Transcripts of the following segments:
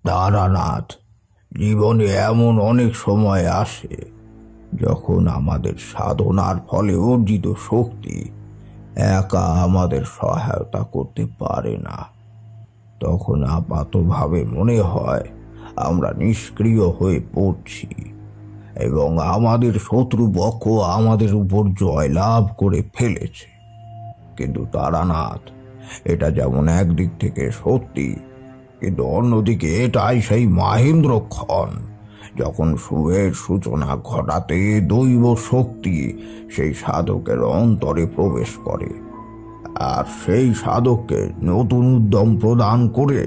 তারানাথ, জীবনে এমন অনেক সময় আসে যখন আমাদের সাধনার ফলে অর্জিত শক্তি একা আমাদের সহায়তা করতে পারে না। তখন আপাতভাবে মনে হয় আমরা নিষ্ক্রিয় হয়ে পড়ছি এবং আমাদের শত্রুপক্ষ আমাদের উপর জয়লাভ করে ফেলেছে। কিন্তু তারানাথ, এটা যেমন একদিক থেকে সত্যি, কিন্তু অন্যদিকে এটাই সেই মাহেন্দ্রক্ষণ যখন শুভের সূচনা ঘটাতে দৈব শক্তি সেই সাধকের অন্তরে প্রবেশ করে, আর সেই সাধককে নতুন উদ্যম প্রদান করে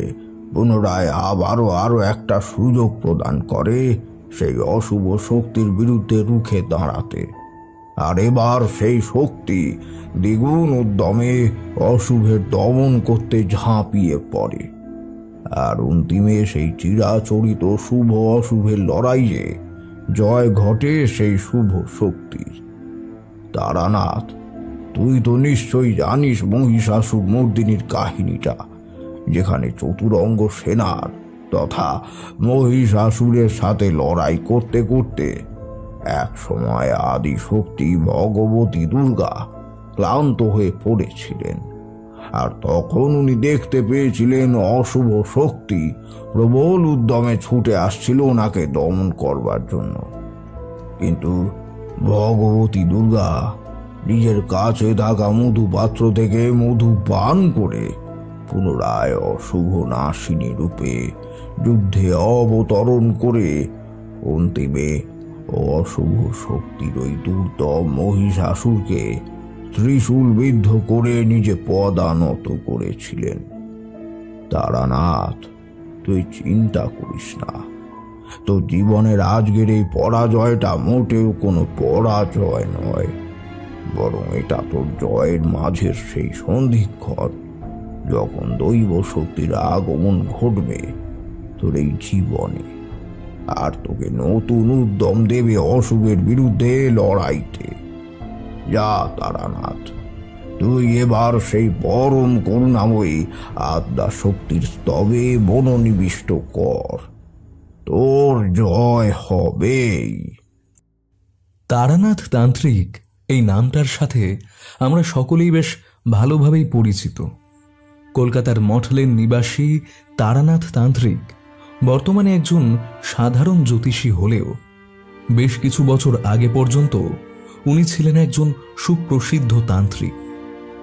পুনরায় আরো একটা সুযোগ প্রদান করে সেই অশুভ শক্তির বিরুদ্ধে রুখে দাঁড়াতে। আর এবার সেই শক্তি দ্বিগুণ উদ্যমে অশুভের দমন করতে ঝাঁপিয়ে পড়ে, আর অন্তিমে সেই চিরাচরিত শুভ অশুভের লড়াইয়ে জয় ঘটে সেই শুভ শক্তির। তারানাথ, তুই তো নিশ্চয়ই জানিস মহিষাসুর মর্দিনীর কাহিনীটা, যেখানে চতুরঙ্গ সেনার তথা মহিষাসুরের সাথে লড়াই করতে করতে এক সময় আদি শক্তি ভগবতী দুর্গা ক্লান্ত হয়ে পড়েছিলেন, আর তখন উনি দেখতে পেয়েছিলেন অশুভ শক্তি প্রবল উদ্যমে ছুটে আসছিল ওনাকে দমন করবার জন্য। কিন্তু ভগবতী দুর্গা নিজের কাছে থাকা মধু পাত্র থেকে মধু পান করে পুনরায় অশুভ নাশিনী রূপে যুদ্ধে অবতরণ করে অন্তিমে অশুভ শক্তির ওই দুর্দম মহিষাসুরকে ত্রিশূল বিদ্ধ করে নিজে পদানত করেছিলেন। তারানাথ, তুই চিন্তা করিস না, তো জীবনের আজকের এই পরাজয়টা মোটেও কোনো পরাজয় নয়, বরং এটা তোর জয়ের মাঝের সেই সন্ধিক্ষণ যখন দৈব শক্তির আগমন ঘটবে তোর এই জীবনে, আর তোকে নতুন উদ্যম দেবে অশুভের বিরুদ্ধে লড়াইতে। যা তারানাথ, তুই এবার সেই পরম করুণাময়ী আদ্যা শক্তির স্তবে মনোনিবিষ্ট কর, তোর জয় হবেই। তারানাথ তান্ত্রিক এই নামটার সাথে আমরা সকলেই বেশ ভালোভাবেই পরিচিত। কলকাতার মঠলেন নিবাসী তারানাথ তান্ত্রিক বর্তমানে একজন সাধারণ জ্যোতিষী হলেও বেশ কিছু বছর আগে পর্যন্ত উনি ছিলেন একজন সুপ্রসিদ্ধ তান্ত্রিক।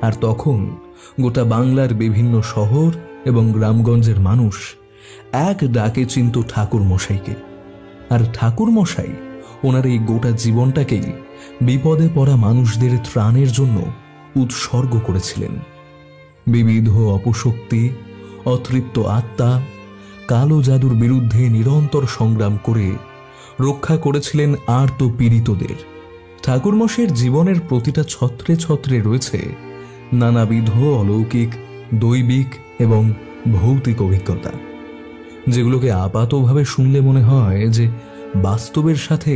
আর তখন গোটা বাংলার বিভিন্ন শহর এবং গ্রামগঞ্জের মানুষ এক ডাকে চিনত ঠাকুর মশাইকে, আর ঠাকুর মশাই ওনার এই গোটা জীবনটাকেই বিপদে পড়া মানুষদের ত্রাণের জন্য উৎসর্গ করেছিলেন। বিবিধ অপশক্তি, অতৃপ্ত আত্মা, কালো জাদুর বিরুদ্ধে নিরন্তর সংগ্রাম করে রক্ষা করেছিলেন আর্ত পীড়িতদের। ঠাকুরমশাইয়ের জীবনের প্রতিটা ছত্রে ছত্রে রয়েছে নানাবিধ অলৌকিক, দৈবিক এবং ভৌতিক অভিজ্ঞতা, যেগুলোকে আপাতভাবে শুনলে মনে হয় যে বাস্তবের সাথে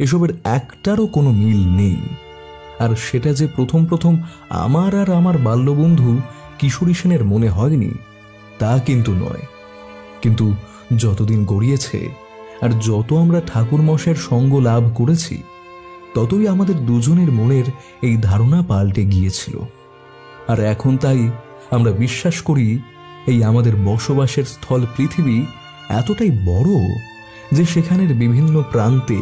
এসবের একটারও কোনো মিল নেই। আর সেটা যে প্রথম প্রথম আমার আর আমার বাল্যবন্ধু কিশোরী সেনের মনে হয়নি তা কিন্তু নয়। কিন্তু যতদিন গড়িয়েছে আর যত আমরা ঠাকুরমশাইয়ের সঙ্গ লাভ করেছি, ততই আমাদের দুজনের মনের এই ধারণা পাল্টে গিয়েছিল। আর এখন তাই আমরা বিশ্বাস করি এই আমাদের বসবাসের স্থল পৃথিবী এতটাই বড় যে সেখানের বিভিন্ন প্রান্তে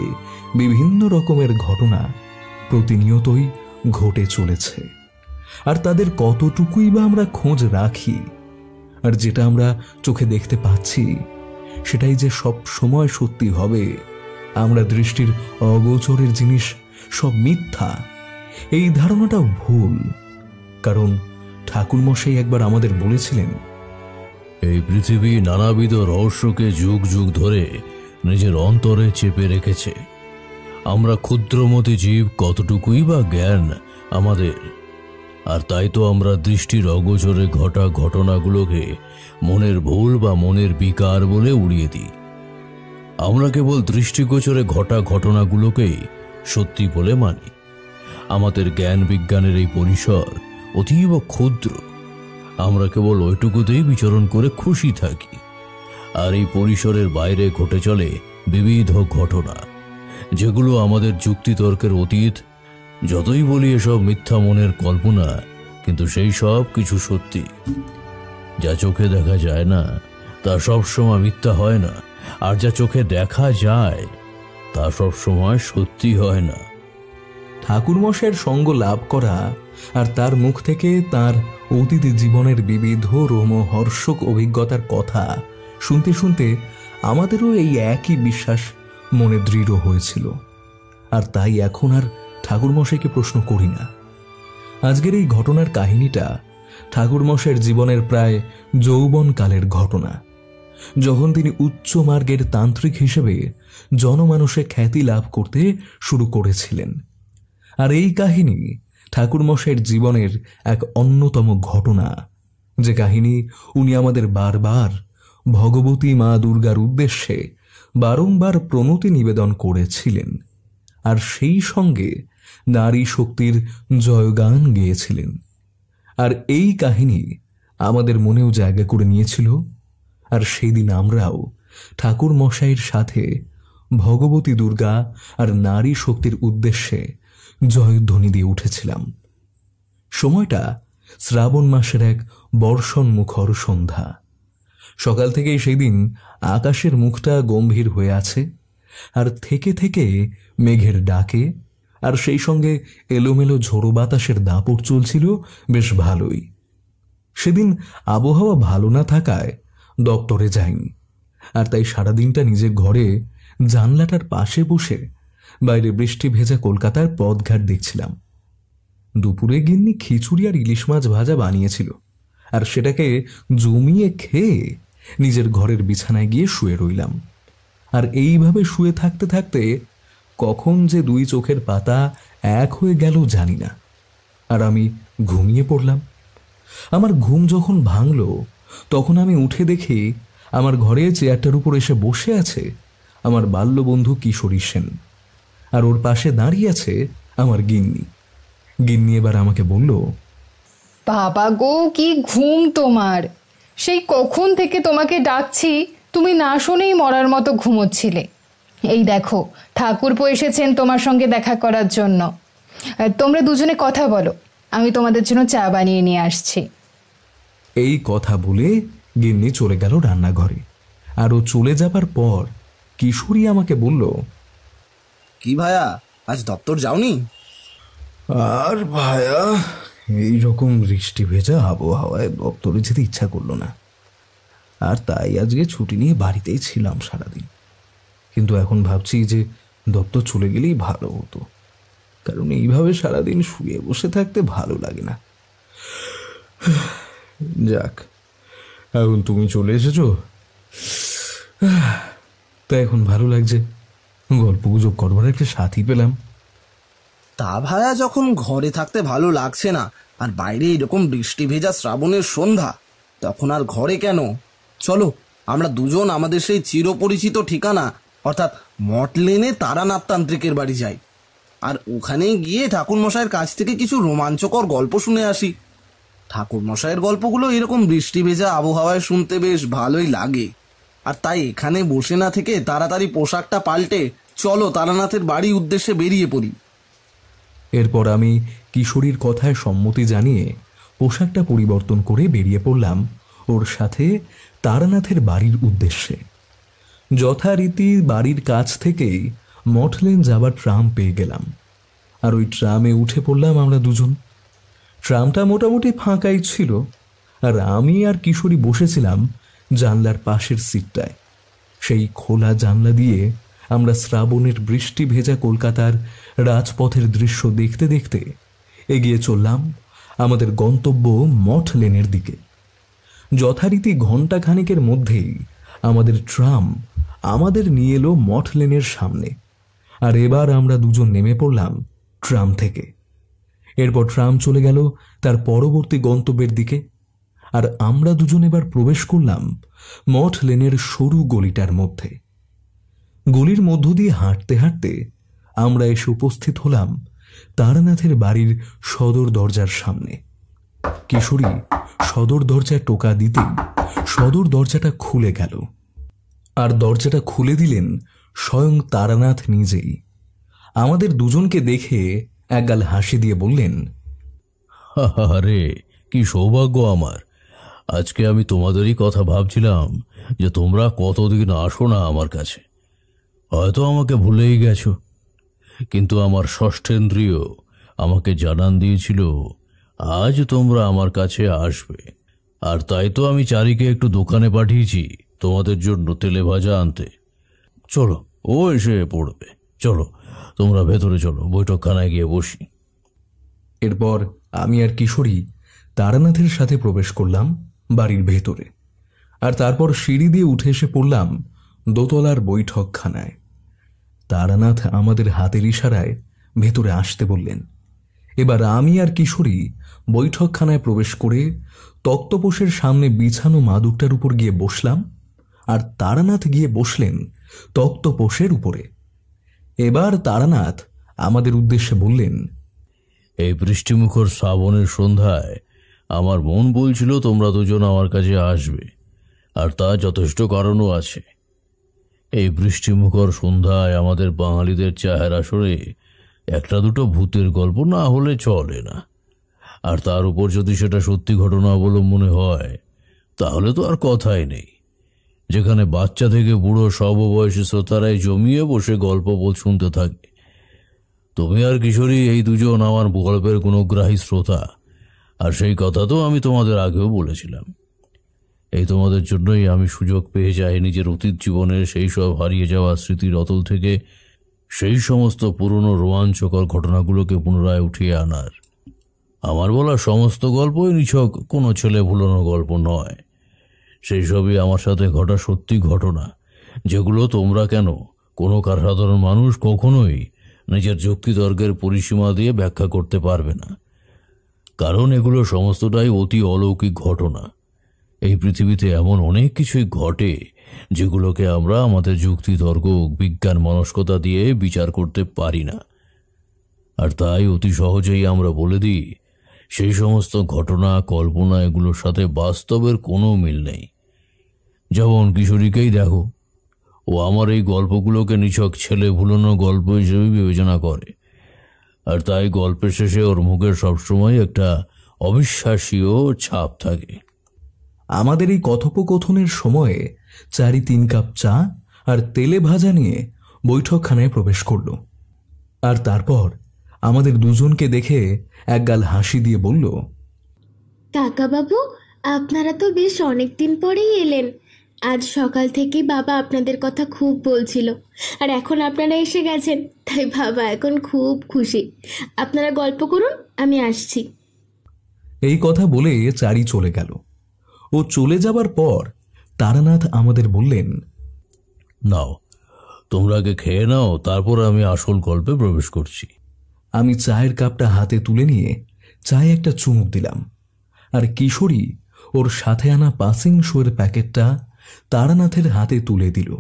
বিভিন্ন রকমের ঘটনা প্রতিনিয়তই ঘটে চলেছে। আর তাদের কতটুকুই বা আমরা খোঁজ রাখি, আর যেটা আমরা চোখে দেখতে পাচ্ছি সেটাই যে সব সময় সত্যি হবে, আমরা দৃষ্টির অগোচরের জিনিস সব মিথ্যা, এই ধারণাটাও ভুল। কারণ ঠাকুরমশাই একবার আমাদের বলেছিলেন, এই পৃথিবী নানাবিধ রহস্যকে যুগ যুগ ধরে নিজের অন্তরে চেপে রেখেছে। আমরা ক্ষুদ্রমতি জীব কতটুকুই বা জ্ঞান আমাদের, আর তাই তো আমরা দৃষ্টির অগোচরে ঘটা ঘটনাগুলোকে মনের ভুল বা মনের বিকার বলে উড়িয়ে দিই। আমরা কেবল দৃষ্টিগোচরে ঘটা ঘটনাগুলোকেই সত্যি বলে মানি। আমাদের জ্ঞান বিজ্ঞানের এই পরিসর অতীব ক্ষুদ্র, আমরা কেবল ওইটুকুতেই বিচরণ করে খুশি থাকি। আর এই পরিসরের বাইরে ঘটে চলে বিবিধ ঘটনা, যেগুলো আমাদের যুক্তিতর্কের অতীত। যতই বলি এসব মিথ্যা মনের কল্পনা, কিন্তু সেই সব কিছু সত্যি। যা চোখে দেখা যায় না তা সবসময় মিথ্যা হয় না, আর যা চোখে দেখা যায় তা সবসময় সত্যি হয় না। ঠাকুরমশাইয়ের সঙ্গ লাভ করা আর তার মুখ থেকে তার অতীত জীবনের বিবিধ রোমহর্ষক অভিজ্ঞতার কথা শুনতে শুনতে আমাদেরও এই একই বিশ্বাস মনে দৃঢ় হয়েছিল। আর তাই এখন আর ঠাকুরমশাইকে প্রশ্ন করি না। আজকের এই ঘটনার কাহিনীটা ঠাকুরমশাইয়ের জীবনের প্রায় যৌবনকালের ঘটনা, যখন তিনি উচ্চ মার্গের তান্ত্রিক হিসেবে জনমানসে খ্যাতি লাভ করতে শুরু করেছিলেন। আর এই কাহিনী ঠাকুরমশাইয়ের জীবনের এক অন্যতম ঘটনা, যে কাহিনী উনি আমাদের বারবার ভগবতী মা দুর্গার উদ্দেশ্যে বারংবার প্রণতি নিবেদন করেছিলেন, আর সেই সঙ্গে নারী শক্তির জয়গান গেয়েছিলেন। আর এই কাহিনী আমাদের মনেও জায়গা করে নিয়েছিল। আর সেই দিন আমরাও ঠাকুর মশাইয়ের সাথে ভগবতী দুর্গা আর নারী শক্তির উদ্দেশ্যে জয়ধ্বনি দিয়ে উঠেছিলাম। সময়টা শ্রাবণ মাসের এক বর্ষণ মুখর সন্ধ্যা। সকাল থেকেই সেই দিন আকাশের মুখটা গম্ভীর হয়ে আছে, আর থেকে থেকে মেঘের ডাকে আর সেই সঙ্গে এলোমেলো ঝোড়ো বাতাসের দাপট চলছিল বেশ ভালোই। সেদিন আবহাওয়া ভালো না থাকায় দপ্তরে যাইনি, আর তাই সারাদিনটা নিজের ঘরে জানলাটার পাশে বসে বাইরে বৃষ্টি ভেজা কলকাতার পথঘাট দেখছিলাম। দুপুরে গিন্নি খিচুড়ি আর ইলিশ মাছ ভাজা বানিয়েছিল, আর সেটাকে জমিয়ে খেয়ে নিজের ঘরের বিছানায় গিয়ে শুয়ে রইলাম। আর এইভাবে শুয়ে থাকতে থাকতে কখন যে দুই চোখের পাতা এক হয়ে গেল জানি না, আর আমি ঘুমিয়ে পড়লাম। আমার ঘুম যখন ভাঙল তখন আমি উঠে দেখি আমার ঘরে চেয়ারটার উপর এসে বসে আছে আমার বাল্যবন্ধু কিশোরী সেন, আর ওর পাশে দাঁড়িয়ে আছে আমার গিন্নি। গিন্নি এবার আমাকে বলল, বাবা গো, কি ঘুম তোমার! সেই কখন থেকে তোমাকে ডাকছি, তুমি না শুনেই মরার মতো ঘুমোচ্ছিলে। এই দেখো, ঠাকুরপো এসেছেন তোমার সঙ্গে দেখা করার জন্য। তোমরা দুজনে কথা বলো, আমি তোমাদের জন্য চা বানিয়ে নিয়ে আসছি। এই কথা বলে গিন্নি চলে গেল রান্নাঘরে। আর ও চলে যাবার পর কিশোরী আমাকে বলল, কি ভায়া, আজ দপ্তর যাওনি? আর ভায়া, এইরকম বৃষ্টি ভেজা আবহাওয়ায় দপ্তরে যেতে ইচ্ছা করলো না, আর তাই আজকে ছুটি নিয়ে বাড়িতেই ছিলাম সারাদিন। কিন্তু এখন ভাবছি যে দপ্তর চলে গেলেই ভালো হতো, কারণ এইভাবে সারাদিন শুয়ে বসে থাকতে ভালো লাগে না। যাক, এখন তুমি চলে এসেছো, তাই এখন ভালো লাগছে। গল্প গুজব করবার একটা সাথী পেলাম। তা ভায়া, যখন ঘরে থাকতে ভালো লাগছে না আর বাইরে এরকম বৃষ্টি ভেজা শ্রাবণের সন্ধ্যা, তখন আর ঘরে কেন? চলো আমরা দুজন আমাদের সেই চিরপরিচিত ঠিকানা অর্থাৎ মঠ লেনে তারানাথ তান্ত্রিকের বাড়ি যাই, আর ওখানে গিয়ে ঠাকুরমশাইয়ের কাছ থেকে কিছু রোমাঞ্চকর গল্প শুনে আসি। ঠাকুরমশাইয়ের গল্পগুলো এরকম বৃষ্টি ভেজা আবহাওয়ায় শুনতে বেশ ভালোই লাগে। আর তাই এখানে বসে না থেকে তাড়াতাড়ি পোশাকটা পাল্টে চলো তারানাথের বাড়ি উদ্দেশ্যে বেরিয়ে পড়ি। এরপর আমি কিশোরীর কথায় সম্মতি জানিয়ে পোশাকটা পরিবর্তন করে বেরিয়ে পড়লাম ওর সাথে তারানাথের বাড়ির উদ্দেশ্যে। যথারীতি বাড়ির কাছ থেকেই মঠলেন যাবার ট্রাম পেয়ে গেলাম, আর ওই ট্রামে উঠে পড়লাম আমরা দুজন। ট্রামটা মোটামুটি ফাঁকাই ছিল, আর আমি আর কিশোরী বসেছিলাম জানলার পাশের সিটটায়। সেই খোলা জানলা দিয়ে আমরা শ্রাবণের বৃষ্টি ভেজা কলকাতার রাজপথের দৃশ্য দেখতে দেখতে এগিয়ে চললাম আমাদের গন্তব্য মঠ লেনের দিকে। যথারীতি ঘণ্টা খানেকের মধ্যেই আমাদের ট্রাম আমাদের নিয়ে এলো মঠ লেনের সামনে, আর এবার আমরা দুজন নেমে পড়লাম ট্রাম থেকে। এরপর ট্রাম চলে গেল তার পরবর্তী গন্তব্যের দিকে, আর আমরা দুজন এবার প্রবেশ করলাম মঠ লেনের সরু গলিটার মধ্যে। গলির মধ্য দিয়ে হাঁটতে হাঁটতে আমরা এসে উপস্থিত হলাম তারানাথের বাড়ির সদর দরজার সামনে। কিশোরী সদর দরজায় টোকা দিতেই সদর দরজাটা খুলে গেল, আর দরজাটা খুলে দিলেন স্বয়ং তারানাথ নিজেই। আমাদের দুজনকে দেখে একগাল হাসি দিয়ে বললেন, আরে কি সৌভাগ্য আমার! আজকে আমি তোমাদেরই কথা ভাবছিলাম যে তোমরা কতদিন আসো না আমার কাছে। হয়তো আমাকে ভুলেই গেছো, কিন্তু আমার ষষ্ঠেন্দ্রিয় আমাকে জানান দিয়েছিল আজ তোমরা আমার কাছে আসবে। আর তাই তো আমি চারিকে একটু দোকানে পাঠিয়েছি তোমাদের জন্য তেলে ভাজা আনতে। চলো, ও এসে পড়বে। চলো তোমরা ভেতরে চলো, বৈঠকখানায় গিয়ে বসি। এরপর আমি আর কিশোরী তারানাথের সাথে প্রবেশ করলাম বাড়ির ভেতরে, আর তারপর সিঁড়ি দিয়ে উঠে এসে পড়লাম দোতলার বৈঠকখানায়। তারানাথ আমাদের হাতের ইশারায় ভেতরে আসতে বললেন। এবার আমি আর কিশোরী বৈঠকখানায় প্রবেশ করে তক্তপোষের সামনে বিছানো মাদুরটার উপর গিয়ে বসলাম, আর তারানাথ গিয়ে বসলেন তক্তপোষের উপরে। এবার তারানাথ আমাদের উদ্দেশ্যে বললেন, এই বৃষ্টিমুখর শ্রাবণের সন্ধ্যায় আমার মন বলছিল তোমরা দুজন আমার কাছে আসবে, আর তা যথেষ্ট কারণও আছে। এই বৃষ্টিমুখর সন্ধ্যায় আমাদের বাঙালিদের চায়ের আসরে একটা দুটো ভূতের গল্প না হলে চলে না। আর তার উপর যদি সেটা সত্যি ঘটনা অবলম্বনে হয় তাহলে তো আর কথাই নেই। যেখানে বাচ্চা থেকে বুড়ো সর্ববয়সী শ্রোতারাই জমিয়ে বসে গল্প শুনতে থাকে। তুমি আর কিশোরী এই দুজন আমার গল্পের গুণগ্রাহী শ্রোতা, আর সেই কথা তো আমি তোমাদের আগেও বলেছিলাম। এই তোমাদের জন্যই আমি সুযোগ পেয়ে যাই নিজের অতীত জীবনের সেই সব হারিয়ে যাওয়া স্মৃতির অতল থেকে সেই সমস্ত পুরনো রোমাঞ্চকর ঘটনাগুলোকে পুনরায় উঠিয়ে আনার। আমার বলা সমস্ত গল্পই নিছক কোনো ছেলে ভুলানো গল্প নয়। সেই সবই আমার সাথে ঘটা সত্যি ঘটনা, যেগুলো তোমরা কেন কোনো সাধারণ মানুষ কখনোই নিজের যুক্তিতর্কের পরিসীমা দিয়ে ব্যাখ্যা করতে পারবে না। কারণ এগুলো সমস্তটাই অতি অলৌকিক ঘটনা। এই পৃথিবীতে এমন অনেক কিছুই ঘটে যেগুলোকে আমরা আমাদের যুক্তিতর্ক বিজ্ঞান মনস্কতা দিয়ে বিচার করতে পারি না। আর তাই অতি সহজেই আমরা বলে দিই সেই সমস্ত ঘটনা কল্পনা এগুলোর সাথে বাস্তবের কোনো মিল নেই। যেমন কিশোরীকেই দেখো, ও আমার এই গল্পগুলোকে নিছক ছেলে ভুলানো গল্প হিসেবে বিবেচনা করে, আর তাই গল্পের শেষে ওর মুখের সবসময় একটা অবিশ্বাসীয় ছাপ থাকে। আমাদের এই কথোপকথনের সময়ে 4-3 কাপ চা আর তেলে ভাজা নিয়ে বৈঠকখানায় প্রবেশ করল, আর তারপর আমাদের দুজনকে দেখে একগাল হাসি দিয়ে বলল, কাকা বাবু, আপনারা তো বেশ অনেক দিন পরেই এলেন। আজ সকাল থেকেই বাবা আপনাদের কথা খুব বলছিল, আর এখন আপনারা এসে গেছেন, তাই বাবা এখন খুব খুশি। আপনারা গল্প করুন, আমি আসছি। এই কথা বলে চারি চলে গেল। ও চলে যাবার পর তারানাথ আমাদের বললেন, নাও তোমরা আগে খেয়ে নাও, তারপর আমি আসল গল্পে প্রবেশ করছি। আমি চায়ের কাপটা হাতে তুলে নিয়ে চায়ে একটা চুমুক দিলাম, আর কিশোরী ওর সাথে আনা পাসিং শোয়ের প্যাকেটটা তারানাথের হাতে তুলে দিল।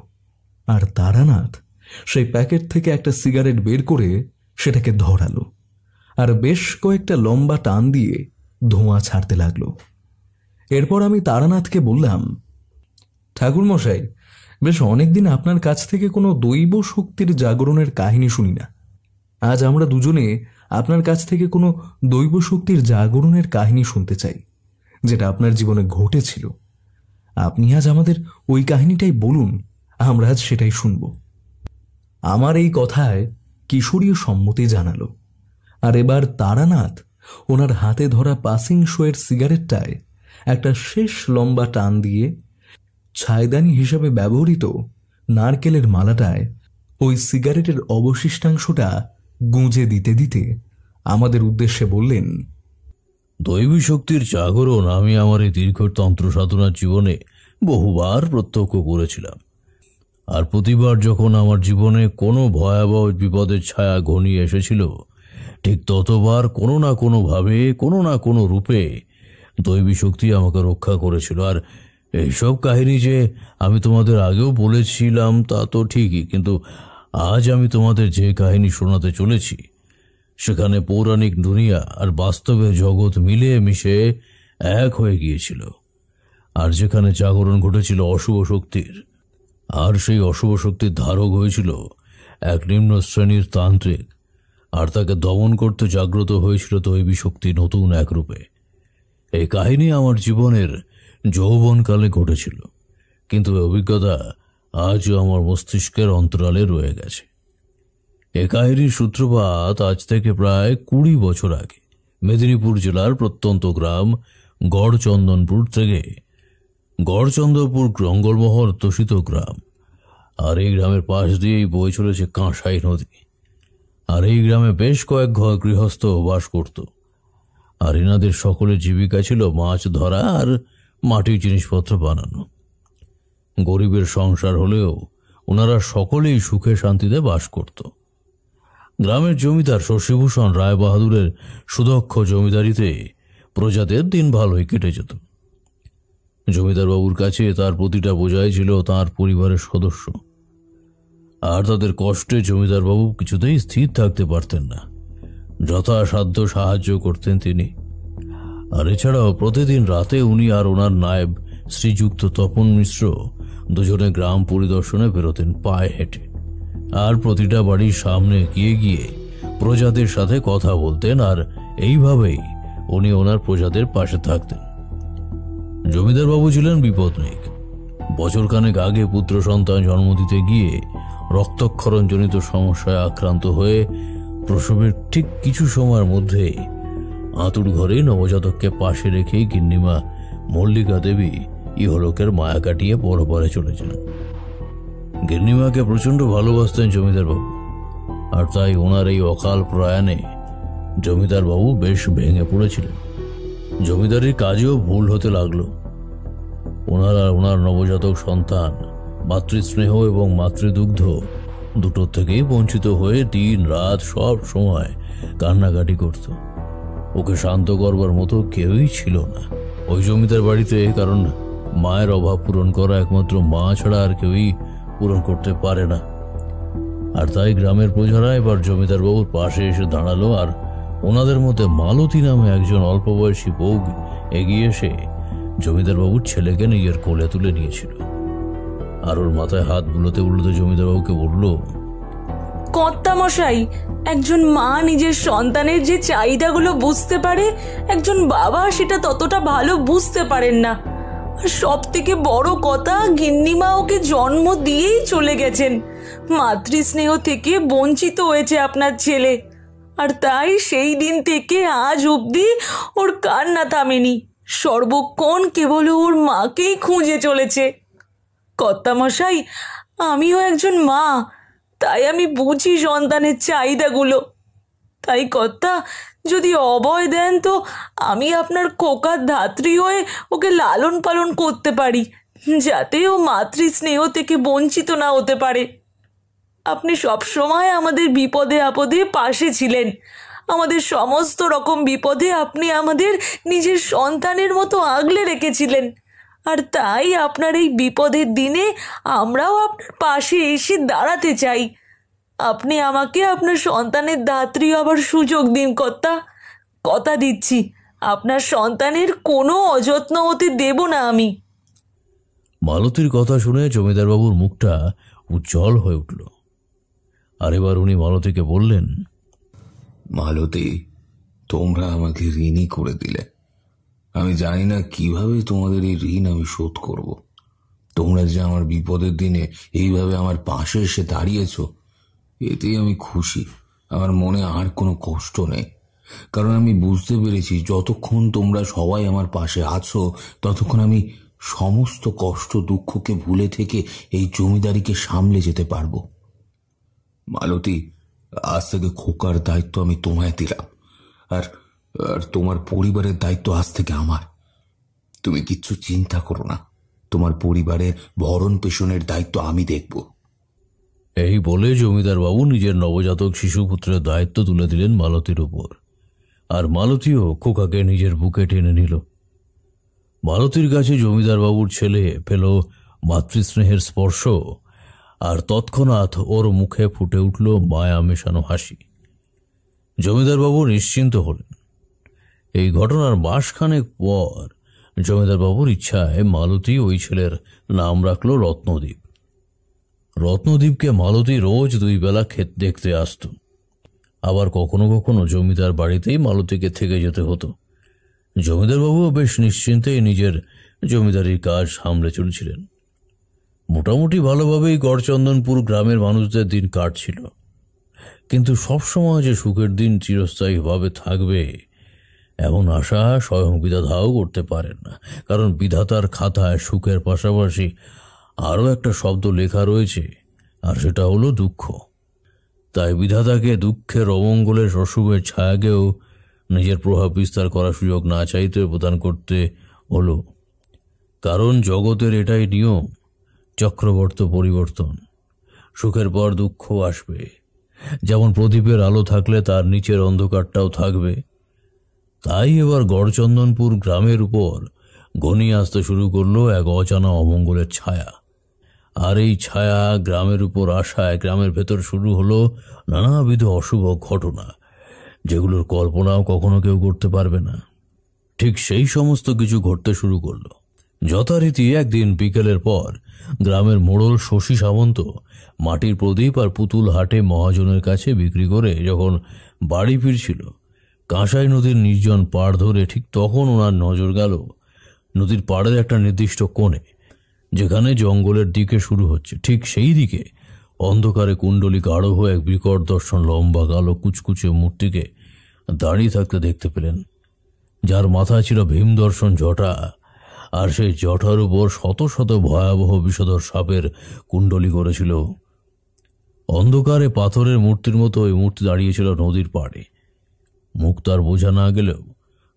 আর তারানাথ সেই প্যাকেট থেকে একটা সিগারেট বের করে সেটাকে ধরালো, আর বেশ কয়েকটা লম্বা টান দিয়ে ধোঁয়া ছাড়তে লাগলো। এরপর আমি তারানাথকে বললাম, ঠাকুরমশাই, বেশ অনেকদিন আপনার কাছ থেকে কোনো দৈব শক্তির জাগরণের কাহিনী শুনি না। আজ আমরা দুজনে আপনার কাছ থেকে কোনো দৈব শক্তির জাগরণের কাহিনী শুনতে চাই, যেটা আপনার জীবনে ঘটেছিল। আপনি আজ আমাদের ওই কাহিনীটাই বলুন, আমরা আজ সেটাই শুনব। আমার এই কথায় কিশোরীও সম্মতি জানালো, আর এবার তারানাথ ওনার হাতে ধরা পাসিং শোয়ের সিগারেটটায় একটা শেষ লম্বা টান দিয়ে ছায়দানি হিসাবে ব্যবহৃত নারকেলের মালাটায় ওই সিগারেটের অবশিষ্টাংশটা গুঁজে দিতে দিতে আমাদের উদ্দেশ্যে বললেন, দৈবী শক্তির জাগরণ আমি আমার এই দীর্ঘ তন্ত্র সাধনার জীবনে বহুবার প্রত্যক্ষ করেছিলাম। আর প্রতিবার যখন আমার জীবনে কোনো ভয়াবহ বিপদের ছায়া ঘনিয়ে এসেছিল, ঠিক ততবার কোনো না কোনোভাবে কোনো না কোনো রূপে দৈবী শক্তি আমাকে রক্ষা করেছিল। আর এইসব কাহিনী যে আমি তোমাদের আগেও বলেছিলাম তা তো ঠিকই, কিন্তু আজ আমি তোমাদের যে কাহিনী শোনাতে চলেছি সেখানে পৌরাণিক দুনিয়া আর বাস্তবের জগৎ মিলিয়ে মিশে এক হয়ে গিয়েছিল। আর যেখানে জাগরণ ঘটেছিল অশুভ শক্তির, আর সেই অশুভ শক্তির ধারক হয়েছিল এক নিম্ন শ্রেণীর তান্ত্রিক, আর তাকে দমন করতে জাগ্রত হয়েছিল দৈবী শক্তি নতুন এক রূপে। এই কাহিনী আমার জীবনের যৌবনকালে ঘটেছিল, কিন্তু অভিজ্ঞতা আজও আমার মস্তিষ্কের অন্তরালে রয়ে গেছে। এ কাহিনীর সূত্রপাত আজ থেকে প্রায় 20 বছর আগে মেদিনীপুর জেলার প্রত্যন্ত গ্রাম গড়চন্দনপুর থেকে। গড়চন্দ্রপুর জঙ্গলমহল তোষিত গ্রাম, আর এই গ্রামের পাশ দিয়েই বয়ে চলেছে কাঁসাই নদী। আর এই গ্রামে বেশ কয়েক ঘর গৃহস্থ বাস করত, আর এনাদের সকলের জীবিকা ছিল মাছ ধরা আর মাটির জিনিসপত্র বানানো। গরিবের সংসার হলেও ওনারা সকলেই সুখে শান্তিতে বাস করত। গ্রামের জমিদার শশীভূষণ রায় বাহাদুরের সুদক্ষ জমিদারিতে প্রজাদের দিন ভালোই কেটে যেত। জমিদার বাবুর কাছে তার প্রতিটা বোঝাই ছিল তার পরিবারের সদস্য, আর তাদের কষ্টে জমিদার বাবু কিছুতেই স্থির থাকতে পারতেন না। যথাসাধ্য সাহায্য করতেন তিনি। আর এছাড়াও প্রতিদিন রাতে উনি আর ওনার নায়েব শ্রীযুক্ত তপন মিশ্র দুজনে গ্রাম পরিদর্শনে বেরোতেন পায়ে হেঁটে, আর প্রতিটা বাড়ির সামনে গিয়ে গিয়ে প্রজাদের সাথে কথা বলতেন, আর এইভাবেই উনি ওনার প্রজাদের পাশে থাকতেন। জমিদার বাবু ছিলেন বিপদনিক। বছরখানেক আগে পুত্র সন্তান জন্ম দিতে গিয়ে রক্তক্ষরণজনিত সমস্যায় আক্রান্ত হয়ে প্রসবের ঠিক কিছু সময়ের মধ্যে আঁতুড় ঘরে নবজাতককে পাশে রেখেই গিন্নিমা মল্লিকা দেবী ইহলোকের মায়া কাটিয়ে পরপারে চলে যান। গিন্নিমাকে প্রচণ্ড ভালোবাসতেন জমিদার বাবু, আর তাই ওনার এই অকাল প্রয়াণে জমিদার বাবু বেশ ভেঙে পড়েছিলেন। জমিদারির কাজেও ভুল হতে লাগলো। ওনার আর ওনার নবজাতক সন্তান মাতৃস্নেহ এবং মাতৃদুগ্ধ দুটোর থেকেই বঞ্চিত হয়ে দিন রাত সব সময় কান্নাকাটি করত। ওকে শান্ত করবার মতো কেউই ছিল না ওই জমিদার বাড়িতে, কারণ মায়ের অভাব পূরণ করা একমাত্র মা ছাড়া আর কেউই পূরণ করতে পারে না। আর তাই গ্রামের প্রজারা এবার জমিদার বাবুর পাশে এসে দাঁড়ালো, আর ওনাদের মধ্যে মালতী নামে একজন অল্প বয়সী বউ এগিয়ে এসে জমিদার বাবুর ছেলেকে নিজের কোলে তুলে নিয়েছিল। আর ওর মাথায় হাত বুলোতে বুলোতে জমিদার বাবুকে বলল, কর্তামশাই, একজন মা নিজের সন্তানের যে চাহিদাগুলো বুঝতে পারে, একজন বাবা সেটা ততটা ভালো বুঝতে পারেন না। আর সব থেকে বড় কথা, গিন্নিমা ওকে জন্ম দিয়েই চলে গেছেন। মাতৃস্নেহ থেকে বঞ্চিত হয়েছে আপনার ছেলে, আর তাই সেই দিন থেকে আজ অবধি ওর কান্না থামেনি। সর্বক্ষণ কেবল ওর মাকেই খুঁজে চলেছে। কর্তামশাই, আমিও একজন মা, তাই আমি বুঝি সন্তানের চাহিদাগুলো। তাই কর্তা, যদি অভয় দেন তো আমি আপনার খোকার ধাত্রী হয়ে ওকে লালন পালন করতে পারি, যাতে ও মাতৃস্নেহ থেকে বঞ্চিত না হতে পারে। আপনি সবসময় আমাদের বিপদে আপদে পাশে ছিলেন। আমাদের সমস্ত রকম বিপদে আপনি আমাদের নিজের সন্তানের মতো আগলে রেখেছিলেন। আর তাই আপনার এই বিপদের দিনে আমরাও আপনার পাশে এসে দাঁড়াতে চাই। আপনি আমাকে আপনার সন্তানের ধাত্রী হবার সুযোগ দিন কর্তা। কথা দিচ্ছি, আপনার সন্তানের কোনো অযত্ন হতে দেব না আমি। মালতীর কথা শুনে জমিদার বাবুর মুখটা উজ্জ্বল হয়ে উঠল। আর এবার উনি মালতীকে বললেন, মালতী, তোমরা আমাকে ঋণী করে দিলে। আমি জানি না কিভাবে তোমাদের এই ঋণ আমি শোধ করব। তোমরা যে আমার বিপদের দিনে এইভাবে আমার পাশে এসে দাঁড়িয়েছ, এতেই আমি খুশি। আমার মনে আর কোনো কষ্ট নেই, কারণ আমি বুঝতে পেরেছি যতক্ষণ তোমরা সবাই আমার পাশে আছো ততক্ষণ আমি সমস্ত কষ্ট দুঃখকে ভুলে থেকে এই জমিদারিকে সামলে যেতে পারবো। মালতী, আজ থেকে খোকার দায়িত্ব আমি তোমায় দিলাম, আর তোমার পরিবারের দায়িত্ব আজ থেকে আমার। তুমি কিচ্ছু চিন্তা করো না, তোমার পরিবারের ভরণ পোষণের দায়িত্ব আমি দেখব। এই বলে জমিদার বাবু নিজের নবজাতক শিশুপুত্রের দায়িত্ব তুলে দিলেন মালতীর উপর, আর মালতীও খোকাকে নিজের বুকে টেনে নিল। মালতীর কাছে জমিদার বাবুর ছেলে পেল মাতৃস্নেহের স্পর্শ, আর তৎক্ষণাৎ ওর মুখে ফুটে উঠল মায়া মেশানো হাসি। জমিদার বাবু নিশ্চিন্ত হলেন। এই ঘটনার মাসখানেক পর জমিদার বাবুর ইচ্ছায় মালতী ওই ছেলের নাম রাখল রত্নদ্বীপ। রত্নদ্বীপকে মালতী রোজ 2 বেলা ক্ষেত দেখতে আসত। আবার কখনো কখনো জমিদার বাড়িতেই মালতীকে থেকে যেতে হতো। জমিদারবাবুও বেশ নিশ্চিন্তেই নিজের জমিদারির কাজ সামলে চলছিলেন। মোটামুটি ভালোভাবেই গড়চন্দনপুর গ্রামের মানুষদের দিন কাটছিল। কিন্তু সবসময় যে সুখের দিন চিরস্থায়ীভাবে থাকবে এমন আশা স্বয়ং বিধাতাও করতে পারেন না, কারণ বিধাতার খাতায় সুখের পাশাপাশি আরও একটা শব্দ লেখা রয়েছে, আর সেটা হলো দুঃখ। তাই বিধাতাকে দুঃখের অমঙ্গলের অশুভের ছায়াকেও নিজের প্রভাব বিস্তার করার সুযোগ না চাইতে প্রদান করতে হলো। কারণ জগতের এটাই নিয়ম, চক্রবর্ত পরিবর্তন। সুখের পর দুঃখ আসবে। যেমন প্রদীপের আলো থাকলে তার নিচের অন্ধকারটাও থাকবে। তাই এবার গড়চন্দনপুর গ্রামের উপর ঘনিয়ে আসতে শুরু করলো এক অজানা অমঙ্গলের ছায়া। আর এই ছায়া গ্রামের উপর আসায় গ্রামের ভেতর শুরু হলো নানাবিধ অশুভ ঘটনা, যেগুলোর কল্পনাও কখনো কেউ করতে পারবে না। ঠিক সেই সমস্ত কিছু ঘটতে শুরু করলো। যথারীতি একদিন বিকেলের পর গ্রামের মোড়ল শশী সামন্ত মাটির প্রদীপ আর পুতুল হাটে মহাজনের কাছে বিক্রি করে যখন বাড়ি ফিরছিল কাঁসাই নদীর নির্জন পাড় ধরে, ঠিক তখন ওনার নজর গেল নদীর পাড়ের একটা নির্দিষ্ট কোণে, যেখানে জঙ্গলের দিকে শুরু হচ্ছে। ঠিক সেই দিকে অন্ধকারে কুণ্ডলী গাঢ় হয়ে এক বিকট দর্শন লম্বা কালো কুচকুচে মূর্তিকে দাঁড়িয়ে থাকতে দেখতে পেলেন, যার মাথায় ছিল ভীম দর্শন জটা, আর সেই জটার উপর শত শত ভয়াবহ বিষধর সাপের কুণ্ডলী করেছিল। অন্ধকারে পাথরের মূর্তির মতো ওই মূর্তি দাঁড়িয়েছিল নদীর পাড়ে। মুখ তার বোঝা না গেলেও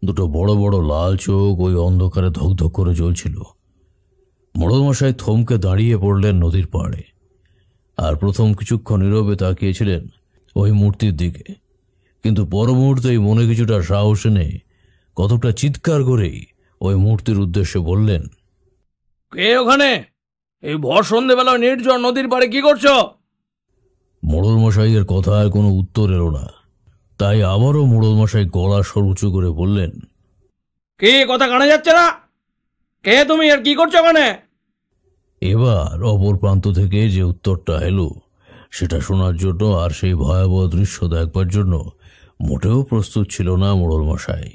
দুটো বড় বড় লাল চোখ ওই অন্ধকারে ধকধক করে জ্বলছিল। মোড়লমশাই থমকে দাঁড়িয়ে পড়লেন নদীর পাড়ে, আর প্রথম কিছুক্ষণ নীরবে তাকিয়েছিলেন ওই মূর্তির দিকে। কিন্তু পর মুহূর্তেই মনে কিছুটা সাহস এনে কতটা চিৎকার করেই ওই মূর্তির উদ্দেশ্যে বললেন, কে ওখানে? এই ভর সন্ধেবেলা নির্জন নদীর পাড়ে কি করছো? মোড়লমশাইয়ের কথার কোনো উত্তর এলো না। তাই আবারও মোড়লমশাই গলা স্বর উঁচু করে বললেন, কে? কথা কানে যাচ্ছে না? কে তুমি, আর কি করছো ওখানে? এবার অপর প্রান্ত থেকে যে উত্তরটা এলো সেটা শোনার জন্য আর সেই ভয়াবহ দৃশ্য দেখবার জন্য মোটেও প্রস্তুত ছিল না মোড়লমশাই।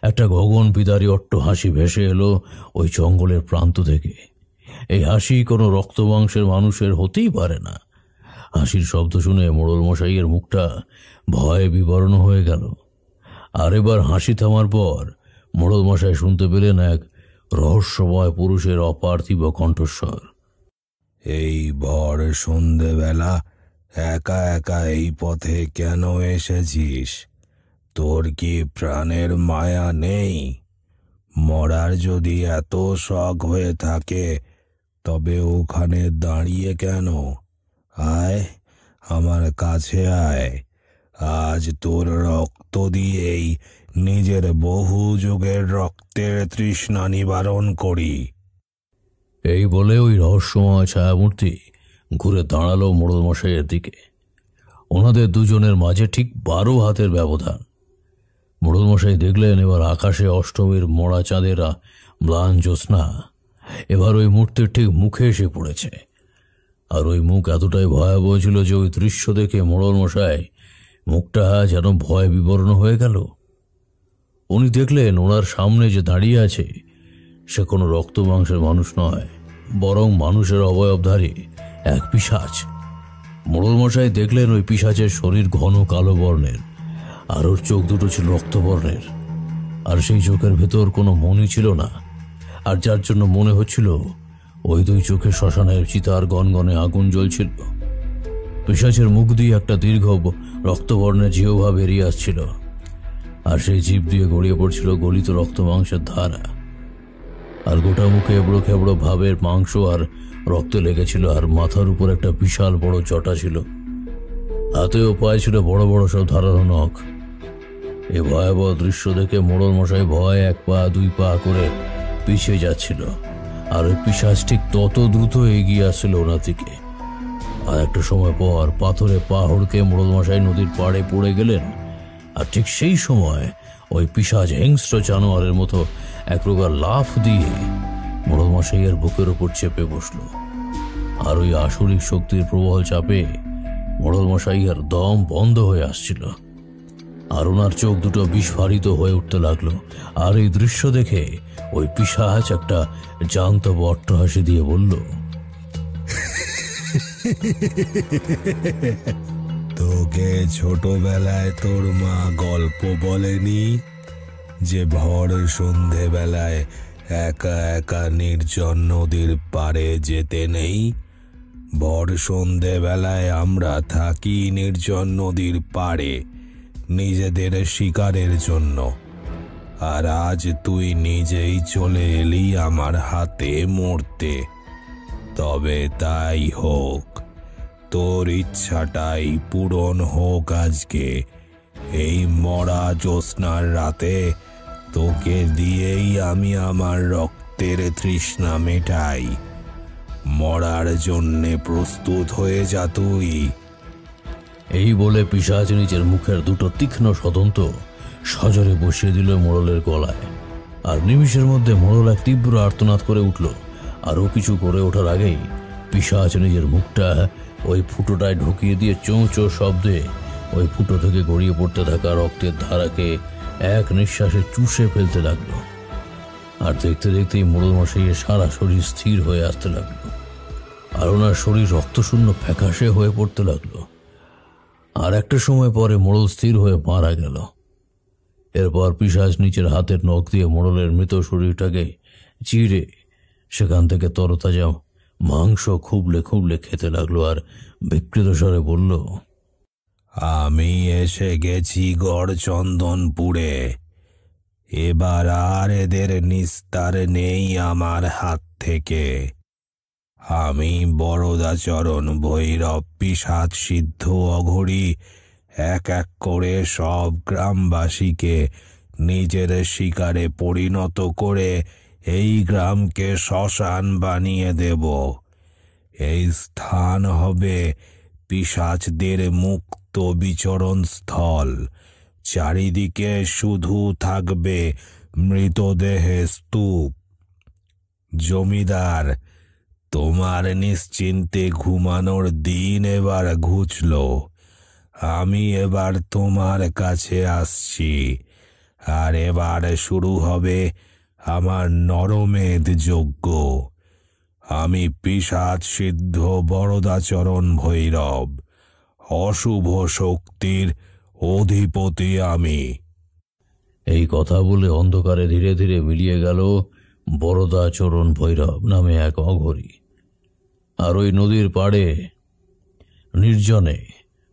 একটা গগন বিদারী অট্ট হাসি ভেসে এলো ওই জঙ্গলের প্রান্ত থেকে। এই হাসি কোনো রক্তমাংসের মানুষের হতেই পারে না। হাসির শব্দ শুনে মোড়লমশাইয়ের মুখটা ভয়ে বিবর্ণ হয়ে গেল। আর এবার হাসি থামার পর মোড়লমশাই শুনতে পেলেন এক রহস্যময় পুরুষের অপার্থিব কণ্ঠস্বর। এই ভর সন্ধেবেলা একা একা এই পথে কেন এসেছিস? তোর কি প্রাণের মায়া নেই? মরার যদি এত শখ হয়ে থাকে তবে ওখানে দাঁড়িয়ে কেন? আয়, আমার কাছে আয়। আজ তোর রক্ত দিয়েই নিজের বহু যুগের রক্তের তৃষ্ণা নিবারণ করি। এই বলে ওই রহস্যময় ছায়ামূর্তি ঘুরে দাঁড়ালো মোড়লমশাইয়ের দিকে। ওনাদের দুজনের মাঝে ঠিক 12 হাতের ব্যবধান। মোড়লমশাই দেখলেন এবার আকাশে অষ্টমীর মরা চাঁদেরা ম্লান জ্যোৎস্না এবার ওই মূর্তির ঠিক মুখে এসে পড়েছে। আর ওই মুখ এতটাই ভয়াবহ ছিল যে ওই দৃশ্য দেখে মোড়লমশাই মুখটা যেন ভয় বিবর্ণ হয়ে গেল। উনি দেখলেন ওনার সামনে যে দাঁড়িয়ে আছে সে কোনো রক্ত মাংসের মানুষ নয়, বরং মানুষের অবয়বধারী এক পিশাচ। মোড়লমশাই দেখলেন ওই পিশাচের শরীর ঘন কালো বর্ণের, আর ওর চোখ দুটো ছিল রক্তবর্ণের, আর সেই চোখের ভেতর কোনো মনই ছিল না। আর যার জন্য মনে হচ্ছিল ওই 2 চোখে শ্মশানের চিতার গনগনে আগুন জ্বলছিল। পিশাচের মুখ দিয়ে একটা দীর্ঘ রক্তবর্ণের জিহ্বা বেরিয়ে আসছিল, আর সেই জিভ দিয়ে গড়িয়ে পড়ছিল গলিত রক্ত মাংসের ধারা। আর গোটা মুখে এবড়ো খেবড়ো ভাবের মাংস আর রক্তে লেগেছিল, আর মাথার উপর একটা বিশাল বড় জটা ছিল। হাতে ও পায়ে ছিল বড় বড় সব ধারালো নখ। এই ভয়াবহ দৃশ্য দেখে মোড়লমশাই ভয়ে 1 পা 2 পা করে পিছিয়ে যাচ্ছিল, আর ওই পিশাচ ঠিক তত দ্রুত এগিয়ে আসছিল ওনার দিকে। আর একটা সময় পর পাথরে পা হড়কে মোড়লমশাই নদীর পাড়ে পড়ে গেলেন। আর ঠিক সেই সময় ওই পিশাচ হিংস্র জানোয়ারের মতো এক প্রকার লাফ দিয়ে মোড়লমশাইয়ের বুকের ওপর চেপে বসল। আর ওই আসরিক শক্তির প্রবল চাপে মোড়ল মশাইয়ের দম বন্ধ হয়ে আসছিল, আর ওনার চোখ দুটো বিস্ফারিত হয়ে উঠতে লাগলো। আর এই দৃশ্য দেখে ওই পিশাচ একটা জ্যান্ত অট্টহাসি দিয়ে বলল, তোকে ছোটবেলায় তোর মা গল্প বলেনি যে ভর সন্ধেবেলায় একা একা নির্জন নদীর পাড়ে যেতে নেই? ভর সন্ধেবেলায় আমরা থাকি নির্জন নদীর পাড়ে নিজেদের শিকারের জন্য, আর আজ তুই নিজেই চলে এলি আমার হাতে মরতে। তবে তাই হোক, তোর ইচ্ছাটাই পূরণ হোক আজকে। এই মরা জ্যোৎস্নার রাতে তোকে দিয়েই আমি আমার রক্তের তৃষ্ণা মেটাই। মরার জন্যে প্রস্তুত হয়ে যা তুই। এই বলে পিশাচ নিজের মুখের দুটো তীক্ষ্ণ সদন্ত সজোরে বসিয়ে দিল মোড়লের গলায়। আর নিমিষের মধ্যে মোড়ল এক তীব্র আর্তনাদ করে উঠল। আরও কিছু করে ওঠার আগেই পিশাচ নিজের মুখটা ওই ফুটোটায় ঢুকিয়ে দিয়ে চোঁ চোঁ শব্দে ওই ফুটো থেকে গড়িয়ে পড়তে থাকা রক্তের ধারাকে এক নিঃশ্বাসে চুষে ফেলতে লাগলো। আর দেখতে দেখতেই মোড়ল মশাইয়ের সারা শরীর স্থির হয়ে আসতে লাগলো, আর ওনার শরীর রক্তশূন্য ফ্যাকাশে হয়ে পড়তে লাগলো। আর একটা সময় পরে মোড়ল স্থির হয়ে মারা গেল। এরপর পিশাচ নিচের হাতের নখ দিয়ে মোড়লের মৃত শরীরটাকে চিড়ে সেখান থেকে তরতাজা মাংস খুবলে খুবলে খেতে লাগলো, আর বিকৃত স্বরে বলল, আমি এসে গেছি গড়চন্দনপুরে। এবার আর এদের নিস্তার নেই আমার হাত থেকে। আমি বরদাচরণ ভৈরব পিশাচ সিদ্ধ অঘরী এক এক করে সব গ্রামবাসীকে নিজের শিকারে পরিণত করে এই গ্রামকে শ্মশান বানিয়ে দেব। এই স্থান হবে পিশাচদের মুক্ত বিচরণ স্থল। চারিদিকে শুধু থাকবে মৃতদেহের স্তূপ। জমিদার, তোমার নিশ্চিন্তে ঘুমানোর দিন এবার ঘুচল। আমি এবার তোমার কাছে আসছি, আর এবার শুরু হবে আমার নরমেধ যজ্ঞ। আমি পিশাচ সিদ্ধ বরদাচরণ ভৈরব, অশুভ শক্তির অধিপতি আমি। এই কথা বলে অন্ধকারে ধীরে ধীরে মিলিয়ে গেল বরদাচরণ ভৈরব নামে এক অঘরী। আর ওই নদীর পাড়ে নির্জনে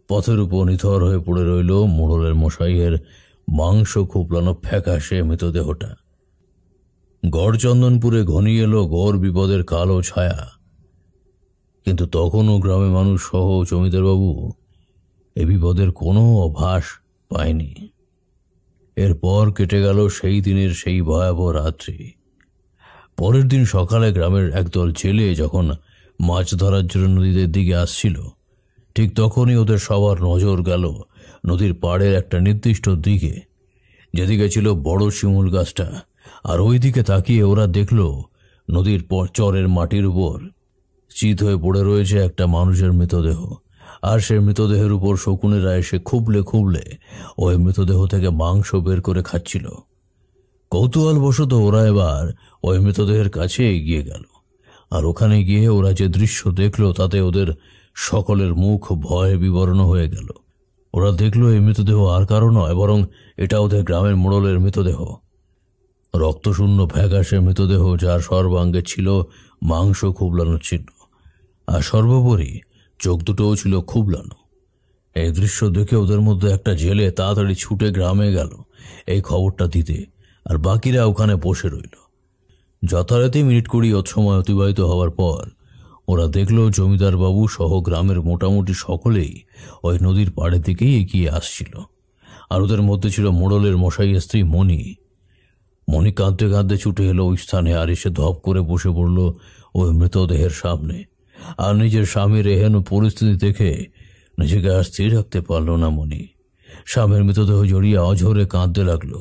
পথের উপর নিথর হয়ে পড়ে রইল মোড়লের মশাইয়ের মাংস খুবলানো ফ্যাকাশে মৃতদেহটা। গড়চন্দনপুরে ঘনিয়ে এলো ঘোর বিপদের কালো ছায়া, কিন্তু তখনও গ্রামে মানুষ সহ জমিদারবাবু এ বিপদের কোনো আভাস পায়নি। এরপর কেটে গেল সেই দিনের সেই ভয়াবহ রাত্রি। পরের দিন সকালে গ্রামের একদল জেলে যখন মাছ ধরার জন্য নদীদের দিকে আসছিল, ঠিক তখনই ওদের সবার নজর গেল নদীর পাড়ের একটা নির্দিষ্ট দিকে, যেদিকে ছিল বড় শিমুল গাছটা। আর ওই দিকে তাকিয়ে ওরা দেখল নদীর চরের মাটির উপর চিত হয়ে পড়ে রয়েছে একটা মানুষের মৃতদেহ। আর সে মৃতদেহের উপর শকুনেরা এসে খুবলে খুবলে ওই মৃতদেহ থেকে মাংস বের করে খাচ্ছিল। কৌতূহলবশত ওরা এবার ওই মৃতদেহের কাছে এগিয়ে গেল। আর ওখানে গিয়ে ওরা যে দৃশ্য দেখল তাতে ওদের সকলের মুখ ভয়ে বিবর্ণ হয়ে গেল। ওরা দেখল এই মৃতদেহ আর কারো নয়, বরং এটা ওদের গ্রামের মোড়লের মৃতদেহ। রক্তশূন্য ফ্যাকাশে মৃতদেহ, যার সর্বাঙ্গে ছিল মাংস খুবলানো চিহ্ন, আর সর্বোপরি চোখ দুটোও ছিল খুবলানো। এই দৃশ্য দেখে ওদের মধ্যে একটা জেলে তাড়াতাড়ি ছুটে গ্রামে গেল এই খবরটা দিতে, আর বাকিরা ওখানে বসে রইল। যথারীতি মিনিট 20 সময় অতিবাহিত হওয়ার পর ওরা দেখল জমিদার বাবু সহ গ্রামের মোটামুটি সকলেই ওই নদীর পাড়ের দিকেই এগিয়ে আসছিল। আর ওদের মধ্যে ছিল মোড়লের মশাইয়ের স্ত্রী মণি। মণি কাঁদতে কাঁদতে ছুটে এলো ওই স্থানে, আর এসে ধপ করে বসে পড়ল ওই মৃতদেহের সামনে। আর নিজের স্বামীর এহেন পরিস্থিতি দেখে নিজেকে আর স্থির রাখতে পারল না মণি। স্বামীর মৃতদেহ জড়িয়ে অঝরে কাঁদতে লাগলো,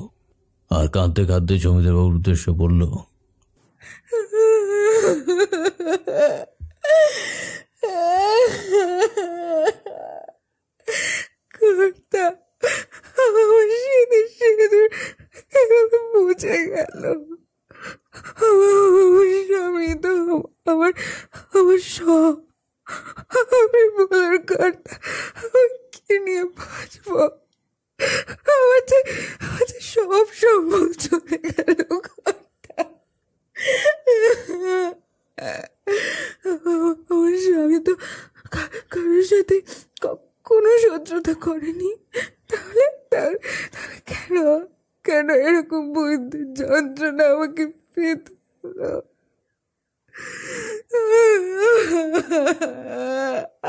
আর কাঁদতে কাঁদতে জমিদার বাবুর উদ্দেশ্যে বলল, ঘরটা আমি কি নিয়ে বাঁচবো? আমাদের সব সম্ভব চলে গেল ঘরটা। আমার স্বামী তো কারোর সাথে কোনো শত্রুতা করেনি, তাহলে কেন কেন এরকম বুদ্ধির যন্ত্রণা আমাকে পেতে হলো?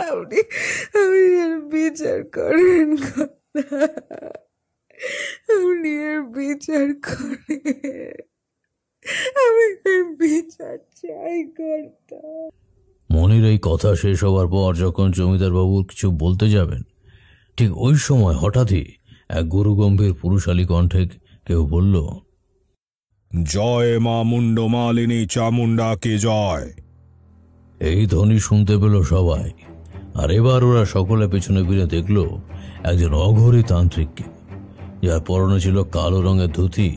আপনি এর বিচার করেন, আপনি এর বিচার করেন, আমি এর বিচার চাই কর্তা। মনির এই কথা শেষ হওয়ার পর যখন জমিদার বাবু কিছু বলতে যাবেন, ঠিক ওই সময় হঠাৎই এক গুরুগম্ভীর পুরুষালী কণ্ঠে কেউ বলল, জয় মা মুন্ডমালিনী চামুন্ডা কি জয়। এই ধ্বনি শুনতে পেল সবাই, আর এবার ওরা সকলে পেছনে ফিরে দেখল একজন অঘোরী তান্ত্রিককে, যার পরনে ছিল কালো রঙের ধুতি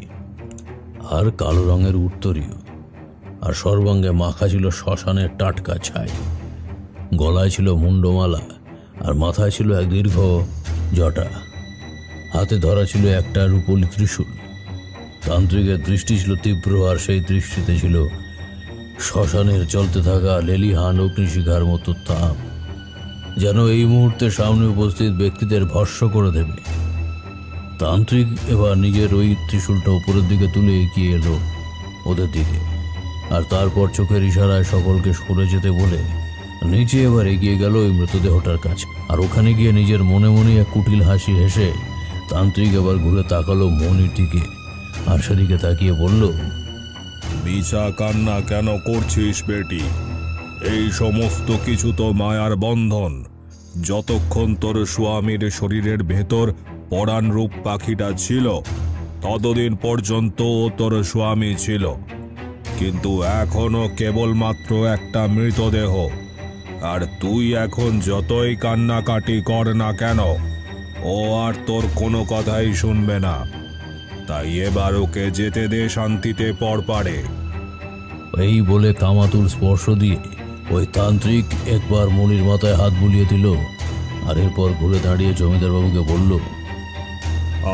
আর কালো রঙের উত্তরীয়, আর সর্বাঙ্গে মাখা ছিল শ্মশানের টাটকা ছাই। গলায় ছিল মুন্ডমালা আর মাথায় ছিল এক দীর্ঘ জটা। হাতে ধরা ছিল একটা রূপোলি ত্রিশূল। তান্ত্রিকের দৃষ্টি ছিল তীব্র, আর সেই দৃষ্টিতে ছিল শ্মশানের চলতে থাকা লেলিহান অগ্নিশিখার মতো তাপ, যেন এই মুহূর্তে সামনে উপস্থিত ব্যক্তিদের ভস্ম করে দেবে। তান্ত্রিক এবার নিজের ওই ত্রিশূলটা উপরের দিকে তুলে এগিয়ে এলো ওদের দিকে, আর তারপর চোখের ইশারায় সকলকে সরে যেতে বলে নিচে এবার এগিয়ে গেল ওই মৃতদেহটার কাছে। আর ওখানে গিয়ে নিজের মনে মনে এক কুটিল হাসি হেসে তান্ত্রিক এবার ঘুরে তাকালো মনির দিকে, আর সেদিকে তাকিয়ে বলল, মিছা কান্না কেন করছিস বেটি? এই সমস্ত কিছু তো মায়ার বন্ধন। যতক্ষণ তোর স্বামীর শরীরের ভেতর পরাণ রূপ পাখিটা ছিল, ততদিন পর্যন্ত তোর স্বামী ছিল, কিন্তু এখনো কেবলমাত্র একটা মৃতদেহ। আর তুই এখন যতই কান্নাকাটি কর না কেন, ও আর তোর কোনো কথাই শুনবে না। তাই এবার ওকে যেতে দে শান্তিতে পরপারে। এই বলে কামাতুর স্পর্শ দিয়ে ওই তান্ত্রিক একবার মনির মাথায় হাত বুলিয়ে দিল, আর এরপর ঘুরে দাঁড়িয়ে জমিদার বাবুকে বলল,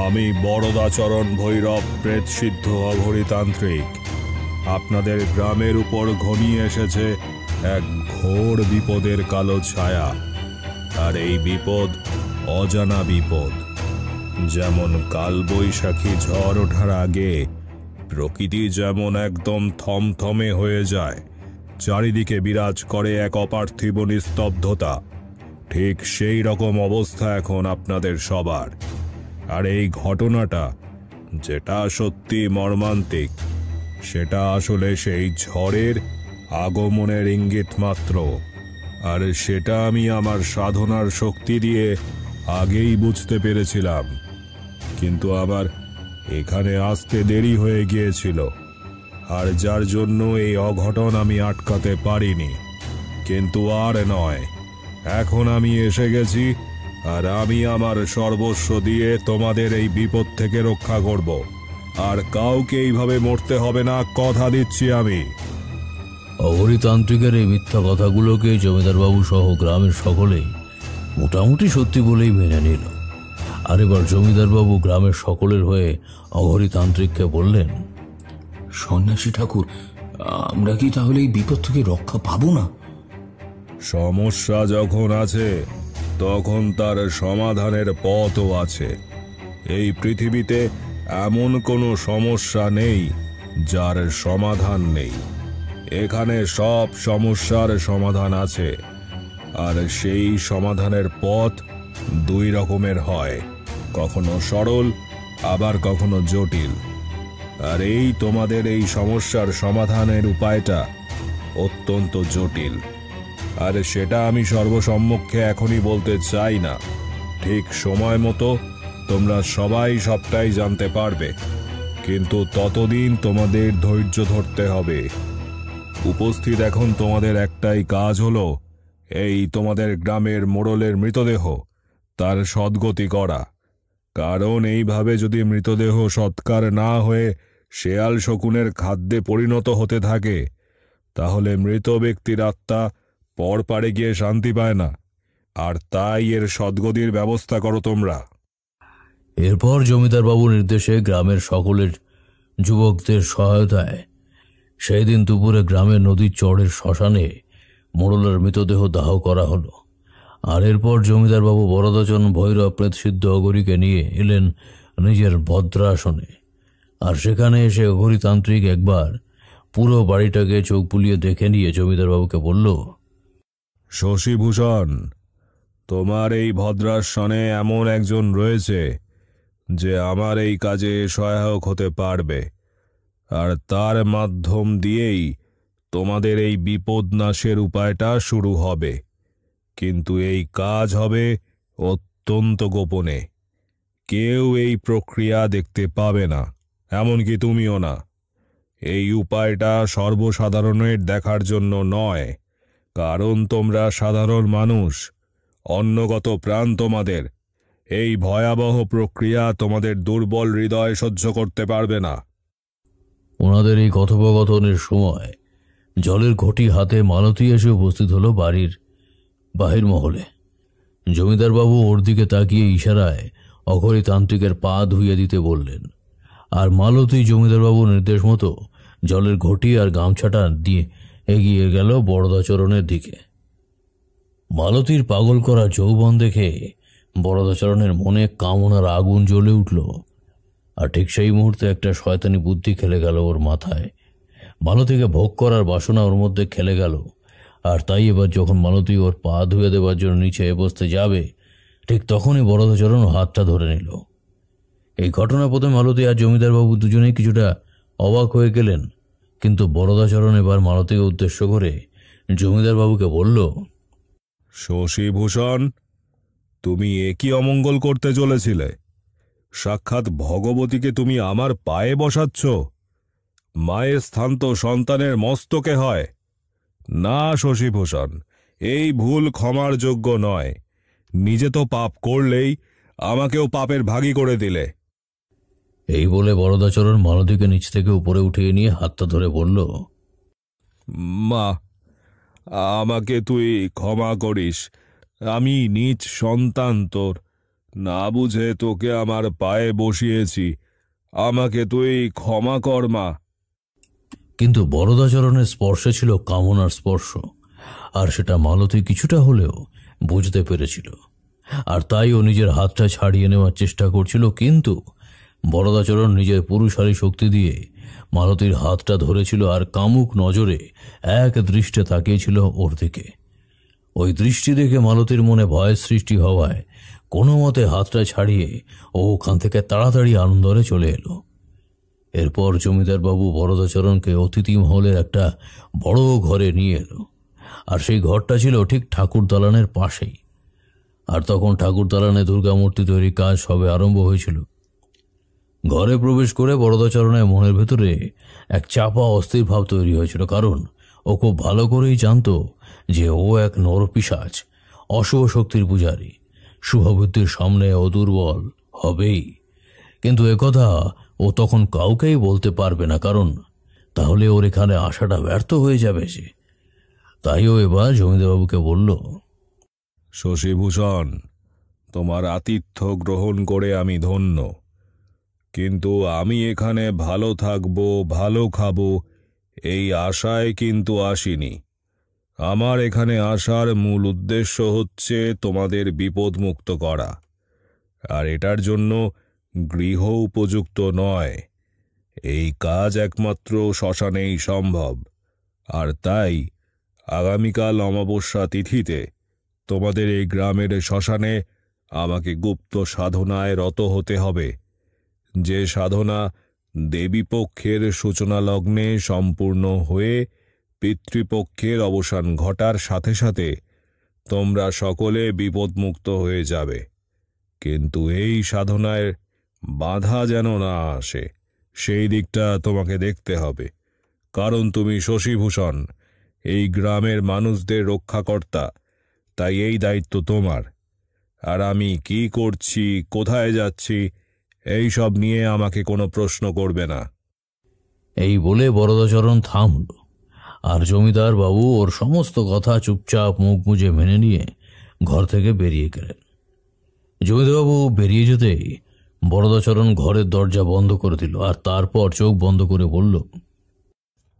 আমি বরদাচরণ ভৈরব প্রেত সিদ্ধ অঘোরী তান্ত্রিক। আপনাদের গ্রামের উপর ঘনিয়ে এসেছে এক ঘোর বিপদের কালো ছায়া। আর এই বিপদ অজানা বিপদ। যেমন কালবৈশাখী ঝড় ওঠার আগে প্রকৃতি যেমন একদম থমথমে হয়ে যায়, চারিদিকে বিরাজ করে এক অপার্থিব নিস্তব্ধতা, ঠিক সেই রকম অবস্থা এখন আপনাদের সবার। আর এই ঘটনাটা, যেটা সত্যি মর্মান্তিক, সেটা আসলে সেই ঝড়ের আগমনের ইঙ্গিত মাত্র। আর সেটা আমি আমার সাধনার শক্তি দিয়ে আগেই বুঝতে পেরেছিলাম, কিন্তু আমার এখানে আসতে দেরি হয়ে গিয়েছিল, আর যার জন্য এই অঘটন আমি আটকাতে পারিনি। কিন্তু আর নয়, এখন আমি এসে গেছি, আর আমি আমার সর্বস্ব দিয়ে তোমাদের এই বিপদ থেকে রক্ষা করব। আর কাউকে এইভাবে মরতে হবে না, কথা দিচ্ছি আমি। অঘোরী তান্ত্রিকের এই মিথ্যা কথাগুলোকে জমিদারবাবু সহ গ্রামের সকলেই মোটামুটি সত্যি বলেই মেনে নিল। আর এবার জমিদারবাবু গ্রামের সকলের হয়ে অঘোরী তান্ত্রিককে বললেন, সন্ন্যাসী ঠাকুর, আমরা কি তাহলে এই বিপদ থেকে রক্ষা পাবো না? সমস্যা যখন আছে, তখন তার সমাধানের পথও আছে। এই পৃথিবীতে এমন কোনো সমস্যা নেই যার সমাধান নেই। এখানে সব সমস্যার সমাধান আছে, আর সেই সমাধানের পথ দুই রকমের হয়, কখনো সরল, আবার কখনো জটিল। আর এই তোমাদের এই সমস্যার সমাধানের উপায়টা অত্যন্ত জটিল, আর সেটা আমি সর্বসম্মুখে এখনই বলতে চাই না। ঠিক সময় মতো তোমরা সবাই সবটাই জানতে পারবে, কিন্তু ততদিন তোমাদের ধৈর্য ধরতে হবে। উপস্থিত এখন তোমাদের একটাই কাজ হলো এই তোমাদের গ্রামের মোড়লের মৃতদেহ তার সদ্গতি করা। কারণ এইভাবে যদি মৃতদেহ সৎকার না হয়ে শেয়াল শকুনের খাদ্যে পরিণত হতে থাকে, তাহলে মৃত ব্যক্তির আত্মা পরপারে গিয়ে শান্তি পায় না, আর তাই এর সদ্গতির ব্যবস্থা করো তোমরা। এরপর জমিদার বাবুর নির্দেশে গ্রামের সকলের যুবকদের সহায়তায় সেই দিন দুপুরে গ্রামের নদীর চরের শ্মশানে মোড়লের মৃতদেহ দাহ করা হলো। আর এরপর জমিদার বাবু বরদাচরণ ভৈরব প্রেতসিদ্ধ অঘরীকে নিয়ে এলেন নিজের ভদ্রাসনে। আর সেখানে এসে অঘরীতান্ত্রিক একবার পুরো বাড়িটাকে চোখ বুলিয়ে দেখে নিয়ে জমিদার বাবুকে বলল, শশীভূষণ, তোমার এই ভদ্রাসনে এমন একজন রয়েছে যে আমার এই কাজে সহায়ক হতে পারবে, আর তার মাধ্যম দিয়েই তোমাদের এই বিপদ নাশের উপায়টা শুরু হবে। কিন্তু এই কাজ হবে অত্যন্ত গোপনে, কেউ এই প্রক্রিয়া দেখতে পাবে না, এমনকি তুমিও না। এই উপায়টা সর্বসাধারণের দেখার জন্য নয়, কারণ তোমরা সাধারণ মানুষ, অন্নগত প্রাণ তোমাদের। এই ভয়াবহ প্রক্রিয়া তোমাদের দুর্বল হৃদয় সহ্য করতে পারবে না। ওনাদের এই কথোপকথনের সময় জলের ঘটি হাতে মালতী এসে উপস্থিত হলো বাড়ির বাহির মহলে। জমিদার বাবু ওর দিকে তাকিয়ে ইশারায় অঘরীতান্ত্রিকের পা ধুইয়ে দিতে বললেন, আর মালতী জমিদার বাবুর নির্দেশ মতো জলের ঘটি আর গামছাটা দিয়ে এগিয়ে গেল বরদাচরণের দিকে। মালতীর পাগল করা যৌবন দেখে বরদাচরণের মনে কামনার আগুন জ্বলে উঠল। আর ঠিক সেই মুহূর্তে একটা শয়তানি বুদ্ধি খেলে গেল ওর মাথায়। মালতীকে ভোগ করার বাসনা ওর মধ্যে খেলে গেল। আর তাই এবার যখন মালতী ওর পা ধুয়ে দেবার জন্য নিচে বসতে যাবে, ঠিক তখনই বরদাচরণ হাতটা ধরে নিল। এই ঘটনা প্রথমে মালতী আর জমিদার বাবু দুজনেই কিছুটা অবাক হয়ে গেলেন, কিন্তু বরদাচরণ এবার মালতীকে উদ্দেশ্য করে জমিদার বাবুকে বলল, শশীভূষণ, তুমি একই অমঙ্গল করতে চলেছিলে? সাক্ষাৎ ভগবতীকে তুমি আমার পায়ে বসাচ্ছ? মায়ের স্থান তো সন্তানের মস্তকে হয়। না শশীভূষণ, এই ভুল ক্ষমার যোগ্য নয়। নিজে তো পাপ করলেই আমাকেও পাপের ভাগী করে দিলে। এই বলে বরদাচরণ মালতীকে নিচ থেকে উপরে উঠিয়ে নিয়ে হাতটা ধরে বলল, মা, আমাকে তুই ক্ষমা করিস। আমি নিজ সন্তান তোর, না বুঝে তোকে আমার পায়ে বসিয়েছি। আমাকে তুই ক্ষমা কর মা। কিন্তু বরদাচরণের স্পর্শে ছিল কামনার স্পর্শ, আর সেটা মালতী কিছুটা হলেও বুঝতে পেরেছিল। আর তাই ও নিজের হাতটা ছাড়িয়ে নেওয়ার চেষ্টা করছিল, কিন্তু বরদাচরণ নিজের পুরুষালী শক্তি দিয়ে মালতীর হাতটা ধরেছিল আর কামুক নজরে এক দৃষ্টে তাকিয়েছিল ওর দিকে। ওই দৃষ্টি দেখে মালতীর মনে ভয়ের সৃষ্টি হওয়ায় কোনো মতে হাতটা ছাড়িয়ে ও ওখান থেকে তাড়াতাড়ি আনন্দরে চলে এলো। এরপর জমিদার বাবু বরদাচরণকে অতিথি মহলের একটা বড় ঘরে নিয়ে এলো। আর সেই ঘরটা ছিল ঠিক ঠাকুর দালানের পাশেই। আর তখন ঠাকুর দালানে দুর্গামূর্তি তৈরির কাজ সবে আরম্ভ হয়েছিল। ঘরে প্রবেশ করে বরদাচরণের মনের ভেতরে এক চাপা অস্থির ভাব তৈরি হয়েছিল, কারণ ও খুব ভালো করেই জানত যে ও এক নরপিশাচ, অশুভ শক্তির পূজারী। শুভবুদ্ধির সামনে ও দুর্বল হবেই, কিন্তু একথা ও তখন কাউকেই বলতে পারবে না, কারণ তাহলে ওর এখানে আসাটা ব্যর্থ হয়ে যাবে যে। তাই ও এবার জমিদারবাবুকে বলল, শশীভূষণ, তোমার আতিথ্য গ্রহণ করে আমি ধন্য, কিন্তু আমি এখানে ভালো থাকবো, ভালো খাবো এই আশায় কিন্তু আসিনি। আমার এখানে আসার মূল উদ্দেশ্য হচ্ছে তোমাদের বিপদমুক্ত করা, আর এটার জন্য গৃহ উপযুক্ত নয়। এই কাজ একমাত্র শ্মশানেই সম্ভব। আর তাই আগামীকাল অমাবস্যা তিথিতে তোমাদের এই গ্রামের শ্মশানে আমাকে গুপ্ত সাধনায় রত হতে হবে, যে সাধনা দেবীপক্ষের সূচনা লগ্নে সম্পূর্ণ হয়ে পিতৃপক্ষের অবসান ঘটার সাথে সাথে তোমরা সকলে বিপদমুক্ত হয়ে যাবে। কিন্তু এই সাধনায় বাধা যেন না আসে, সেই দিকটা তোমাকে দেখতে হবে, কারণ তুমি শশীভূষণ, এই গ্রামের মানুষদের রক্ষাকর্তা। তাই এই দায়িত্ব তোমার। আর আমি কি করছি, কোথায় যাচ্ছি, এই সব নিয়ে আমাকে কোনো প্রশ্ন করবে না। এই বলে বরদাচরণ থামল। আর জমিদার বাবু ওর সমস্ত কথা চুপচাপ মুখ মুজে মেনে নিয়ে ঘর থেকে বেরিয়ে গেলেন। জমিদারবাবু বেরিয়ে যেতেই বরদাচরণ ঘরের দরজা বন্ধ করে দিল, আর তারপর চোখ বন্ধ করে বলল,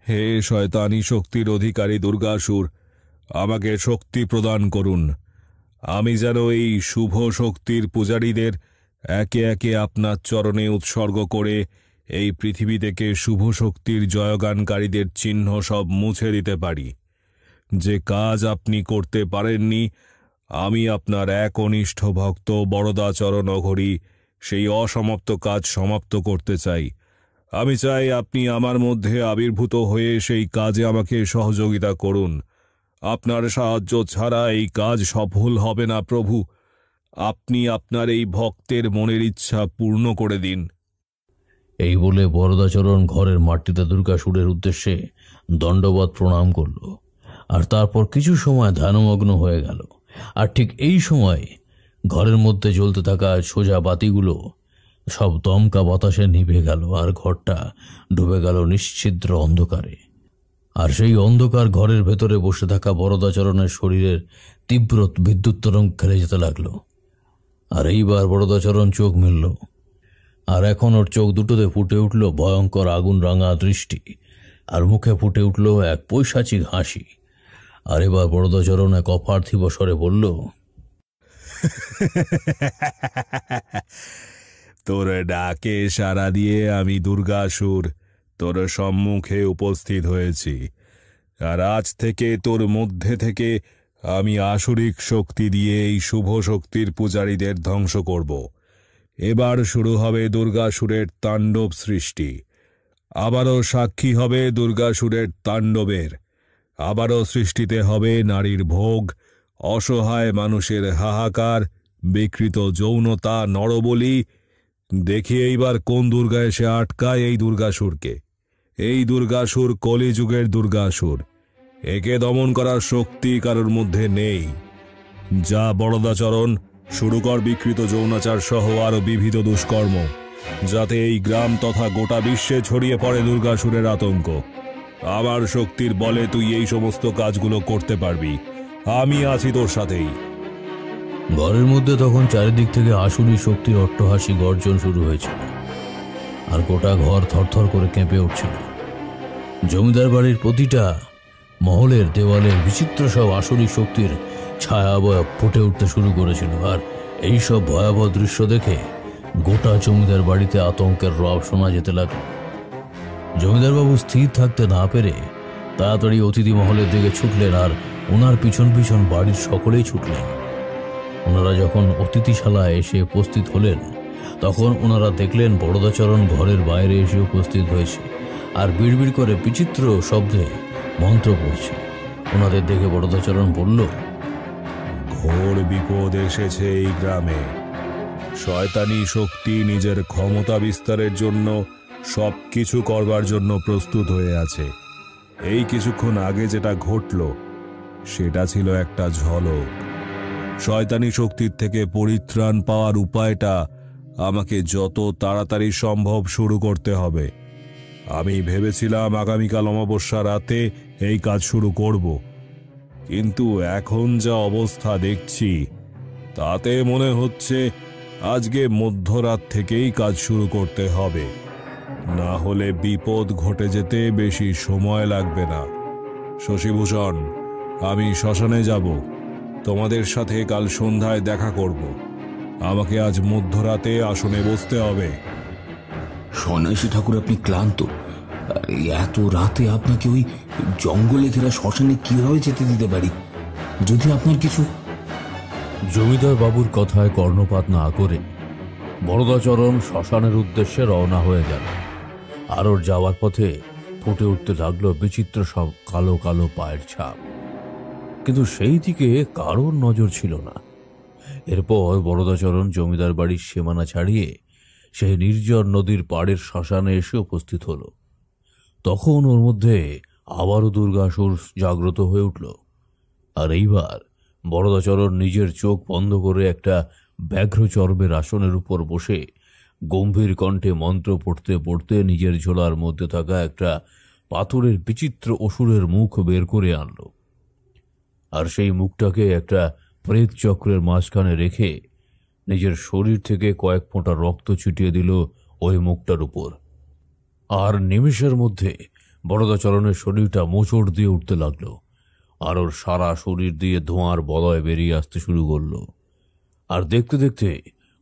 হে শয়তানি শক্তির অধিকারী দুর্গাসুর, আমাকে শক্তি প্রদান করুন। আমি যেন এই শুভ শক্তির পূজারীদের একে একে আপনার চরণে উৎসর্গ করে এই পৃথিবী থেকে শুভ শক্তির জয়গানকারীদের চিহ্ন সব মুছে দিতে পারি। যে কাজ আপনি করতে পারেননি, আমি আপনার একনিষ্ঠ ভক্ত বরদাচরণ অঘরী সেই অসমাপ্ত কাজ সমাপ্ত করতে চাই। আমি চাই আপনি আমার মধ্যে আবির্ভূত হয়ে সেই কাজে আমাকে সহযোগিতা করুন। আপনার সাহায্য ছাড়া এই কাজ সফল হবে না প্রভু। আপনি আপনার এই ভক্তের মনের ইচ্ছা পূর্ণ করে দিন। এই বলে বরদাচরণ ঘরের মাটিতে দুর্গাসুরের উদ্দেশ্যে দণ্ডবত প্রণাম করল, আর তারপর কিছু সময় ধ্যানমগ্ন হয়ে গেল। আর ঠিক এই সময় ঘরের মধ্যে জ্বলতে থাকা সোজা বাতিগুলো সব দমকা বাতাসে নিভে গেল, আর ঘরটা ডুবে গেল নিশ্ছিদ্র অন্ধকারে। আর সেই অন্ধকার ঘরের ভেতরে বসে থাকা বরদাচরণের শরীরের তীব্র বিদ্যুৎ তরঙ্গ খেলে যেতে লাগলো। আর এইবার বরদাচরণ চোখ মেলল, আর এখন ওর চোখ দুটোতে ফুটে উঠল ভয়ঙ্কর আগুন রাঙা দৃষ্টি, আর মুখে ফুটে উঠল এক পৈশাচিক হাসি। আর এবার বরদাচরণ এক অপার্থিব স্বরে বলল, তোর ডাকে সাড়া দিয়ে আমি দুর্গাসুর তোর সম্মুখে উপস্থিত হয়েছি, আর আজ থেকে তোর মধ্যে থেকে আমি আসুরিক শক্তি দিয়ে এই শুভ শক্তির পূজারীদের ধ্বংস করব। এবার শুরু হবে দুর্গাসুরের তাণ্ডব সৃষ্টি। আবারও সাক্ষী হবে দুর্গাসুরের তাণ্ডবের। আবারও সৃষ্টিতে হবে নারীর ভোগ, অসহায় মানুষের হাহাকার, বিকৃত যৌনতা, নরবলি। দেখি এইবার কোন দুর্গা এসে আটকায় এই দুর্গাসুরকে। এই দুর্গাসুর কলিযুগের দুর্গাসুর। একে দমন করার শক্তি কারোর মধ্যে নেই। যা বরদাচরণ, শুরু কর বিকৃত যৌনাচার সহ আরো বিবিধ দুষ্কর্ম, যাতে এই গ্রাম তথা গোটা বিশ্বে ছড়িয়ে পড়ে দুর্গাসুরের আতঙ্ক। আমার শক্তির বলে তুই এই সমস্ত কাজগুলো করতে পারবি। আমি আছি তোর সাথেই। ঘরের মধ্যে তখন চারিদিক থেকে আসুরি শক্তির অট্টহাসি গর্জন শুরু হয়েছিল, আর গোটা ঘর থরথর করে কেঁপে উঠছিল। জমিদার বাড়ির প্রতিটা মহলের দেওয়ালে বিচিত্র সব আসুরি শক্তির ছায়াবয় ফুটে উঠতে শুরু করেছিল। আর এই সব ভয়াবহ দৃশ্য দেখে গোটা জমিদার বাড়িতে আতঙ্কের রব শোনা যেতে লাগলো। জমিদারবাবু স্থির থাকতে না পেরে তাড়াতাড়ি অতিথি মহলের দিকে ছুটলেন, আর ওনার পিছন পিছন বাড়ির সকলেই ছুটলেন। ওনারা যখন অতিথিশালায় এসে উপস্থিত হলেন, তখন ওনারা দেখলেন বরদাচরণ ঘরের বাইরে এসে উপস্থিত হয়েছে, আর বিড়বিড় করে বিচিত্র শব্দে মন্ত্র পড়ছে। ওনাদের দেখে বরদাচরণ বলল, ঘোর বিপদ এসেছে এই গ্রামে। শয়তানি শক্তি নিজের ক্ষমতা বিস্তারের জন্য সবকিছু করবার জন্য প্রস্তুত হয়ে আছে। এই কিছুক্ষণ আগে যেটা ঘটল সেটা ছিল একটা ঝলক। শয়তানি শক্তির থেকে পরিত্রাণ পাওয়ার উপায়টা আমাকে যত তাড়াতাড়ি সম্ভব শুরু করতে হবে। আমি ভেবেছিলাম আগামীকাল অমাবস্যা রাতে এই কাজ শুরু করব, কিন্তু এখন যা অবস্থা দেখছি তাতে মনে হচ্ছে আজকে মধ্যরাত থেকেই কাজ শুরু করতে হবে, না হলে বিপদ ঘটে যেতে বেশি সময় লাগবে না। শশীভূষণ, আমি শ্মশানে যাব। তোমাদের সাথে কাল সন্ধ্যায় দেখা করব। আমাকে আজ মধ্যরাতে আসনে বসতে হবে। সন্ন্যাসী ঠাকুর, আপনি ক্লান্ত। এত রাতে আপনাকে ওই জঙ্গলে ঘেরা শ্মশানে কিভাবে যেতে দিতে পারি? যদি আপনার কিছু... জমিদার বাবুর কথায় কর্ণপাত না করে বরদাচরণ শ্মশানের উদ্দেশ্যে রওনা হয়ে গেল। আর ওর যাওয়ার পথে ফুটে উঠতে লাগলো বিচিত্র সব কালো কালো পায়ের ছাপ, কিন্তু সেই দিকে কারোর নজর ছিল না। এরপর বরদাচরণ জমিদার বাড়ির সীমানা ছাড়িয়ে সেই নির্জন নদীর পাড়ের শ্মশানে এসে উপস্থিত হল। তখন ওর মধ্যে আবারও দুর্গাসুর জাগ্রত হয়ে উঠল। আর এইবার বরদাচরণ নিজের চোখ বন্ধ করে একটা ব্যাঘ্র চর্মের আসনের উপর বসে গম্ভীর কণ্ঠে মন্ত্র পড়তে পড়তে নিজের ঝোলার মধ্যে থাকা একটা পাথরের বিচিত্র অসুরের মুখ বের করে আনল। আর সেই মুখটাকে একটা প্রেত চক্রের মাঝখানে রেখে নিজের শরীর থেকে কয়েক ফোঁটা রক্ত ছিটিয়ে দিল ওই মুখটার উপর। আর নিমেষের মধ্যে বরদাচরণের শরীরটা মোচড় দিয়ে উঠতে লাগলো, আর ওর সারা শরীর দিয়ে ধোঁয়ার বলয় বেরিয়ে আসতে শুরু করলো। আর দেখতে দেখতে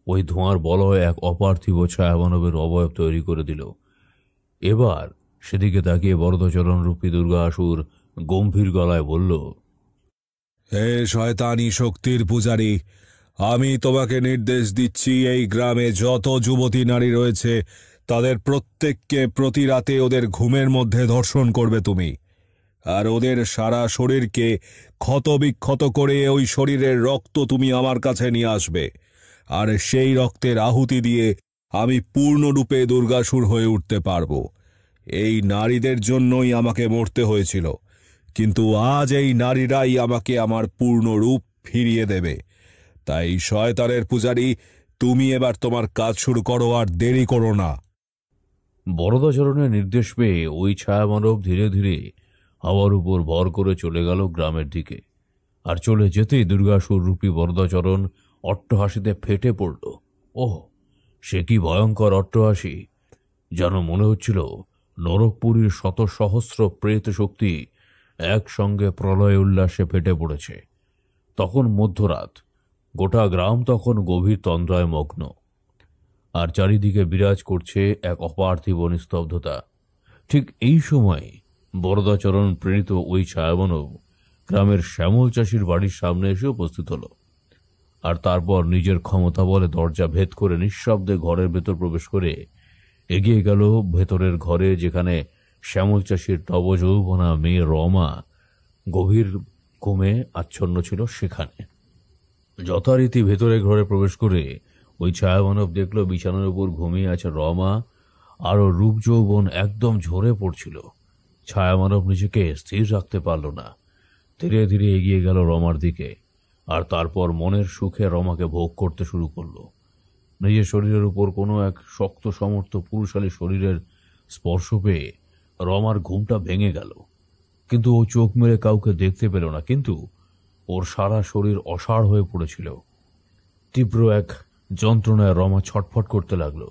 ওই ধোঁয়ার বলয় এক অপার্থিব ছায়ামানবের অবয়ব তৈরি করে দিল। এবার সেদিকে তাকিয়ে বরদাচরণ রূপী দুর্গাসুর গম্ভীর গলায় বলল, হে শয়তানি শক্তির পূজারী, আমি তোমাকে নির্দেশ দিচ্ছি, এই গ্রামে যত যুবতী নারী রয়েছে তাদের প্রত্যেককে প্রতি রাতে ওদের ঘুমের মধ্যে ধর্ষণ করবে তুমি, আর ওদের সারা শরীরকে ক্ষত বিক্ষত করে ওই শরীরের রক্ত তুমি আমার কাছে নিয়ে আসবে, আর সেই রক্তের আহুতি দিয়ে আমি পূর্ণরূপে দুর্গাসুর হয়ে উঠতে পারবো। এই নারীদের জন্যই আমাকে মরতে হয়েছিল, কিন্তু আজ এই নারীরাই আমাকে আমার পূর্ণ রূপ ফিরিয়ে দেবে। তাই শয়তানের পূজারী, তুমি এবার তোমার কাজ শুরু করো, আর দেরি করো না। বরদাচরণের নির্দেশ পেয়ে ওই ছায়ামানব ধীরে ধীরে হাওয়ার উপর ভর করে চলে গেল গ্রামের দিকে। আর চলে যেতেই দুর্গাসুর রূপী বরদাচরণ অট্টহাসিতে ফেটে পড়ল। ওহ, সে কি ভয়ঙ্কর অট্টহাসি! যেন মনে হচ্ছিল নরকপুরীর শত সহস্র প্রেত শক্তি একসঙ্গে প্রলয় উল্লাসে ফেটে পড়েছে। তখন মধ্যরাত, গোটা গ্রাম তখন গভীর তন্দ্রায় মগ্ন, আর চারিদিকে বিরাজ করছে এক অপার্থিব নিস্তব্ধতা। ঠিক এই সময় বরদাচরণ প্রেরিত ওই ছায়ামানব গ্রামের শ্যামল চাষির বাড়ির সামনে এসে উপস্থিত হল। আর তারপর নিজের ক্ষমতা বলে দরজা ভেদ করে নিঃশব্দে ঘরের ভেতর প্রবেশ করে এগিয়ে গেল ভেতরের ঘরে, যেখানে শ্যামল চাষির নবযৌবনা মেয়ে রমা গভীর ঘুমে আচ্ছন্ন ছিল। সেখানে যথারীতি ভেতরে ঘরে প্রবেশ করে ওই ছায়ামানব দেখল বিছানার উপর ঘুমিয়ে আছে রমা, আর ওর রূপ যৌবন একদম ঝরে পড়ছিল। ছায়ামানব নিজেকে স্থির রাখতে পারল না, ধীরে ধীরে এগিয়ে গেল রমার দিকে, আর তারপর মনের সুখে রমাকে ভোগ করতে শুরু করলো। নিজের শরীরের উপর কোনো এক শক্ত সমর্থ পুরুষালী শরীরের স্পর্শ পেয়ে রমার ঘুমটা ভেঙে গেল। কিন্তু ও চোখ মেরে কাউকে দেখতে পেল না, কিন্তু ওর সারা শরীর অসাড় হয়ে পড়েছিল। তীব্র এক যন্ত্রণায় রমা ছটফট করতে লাগলো,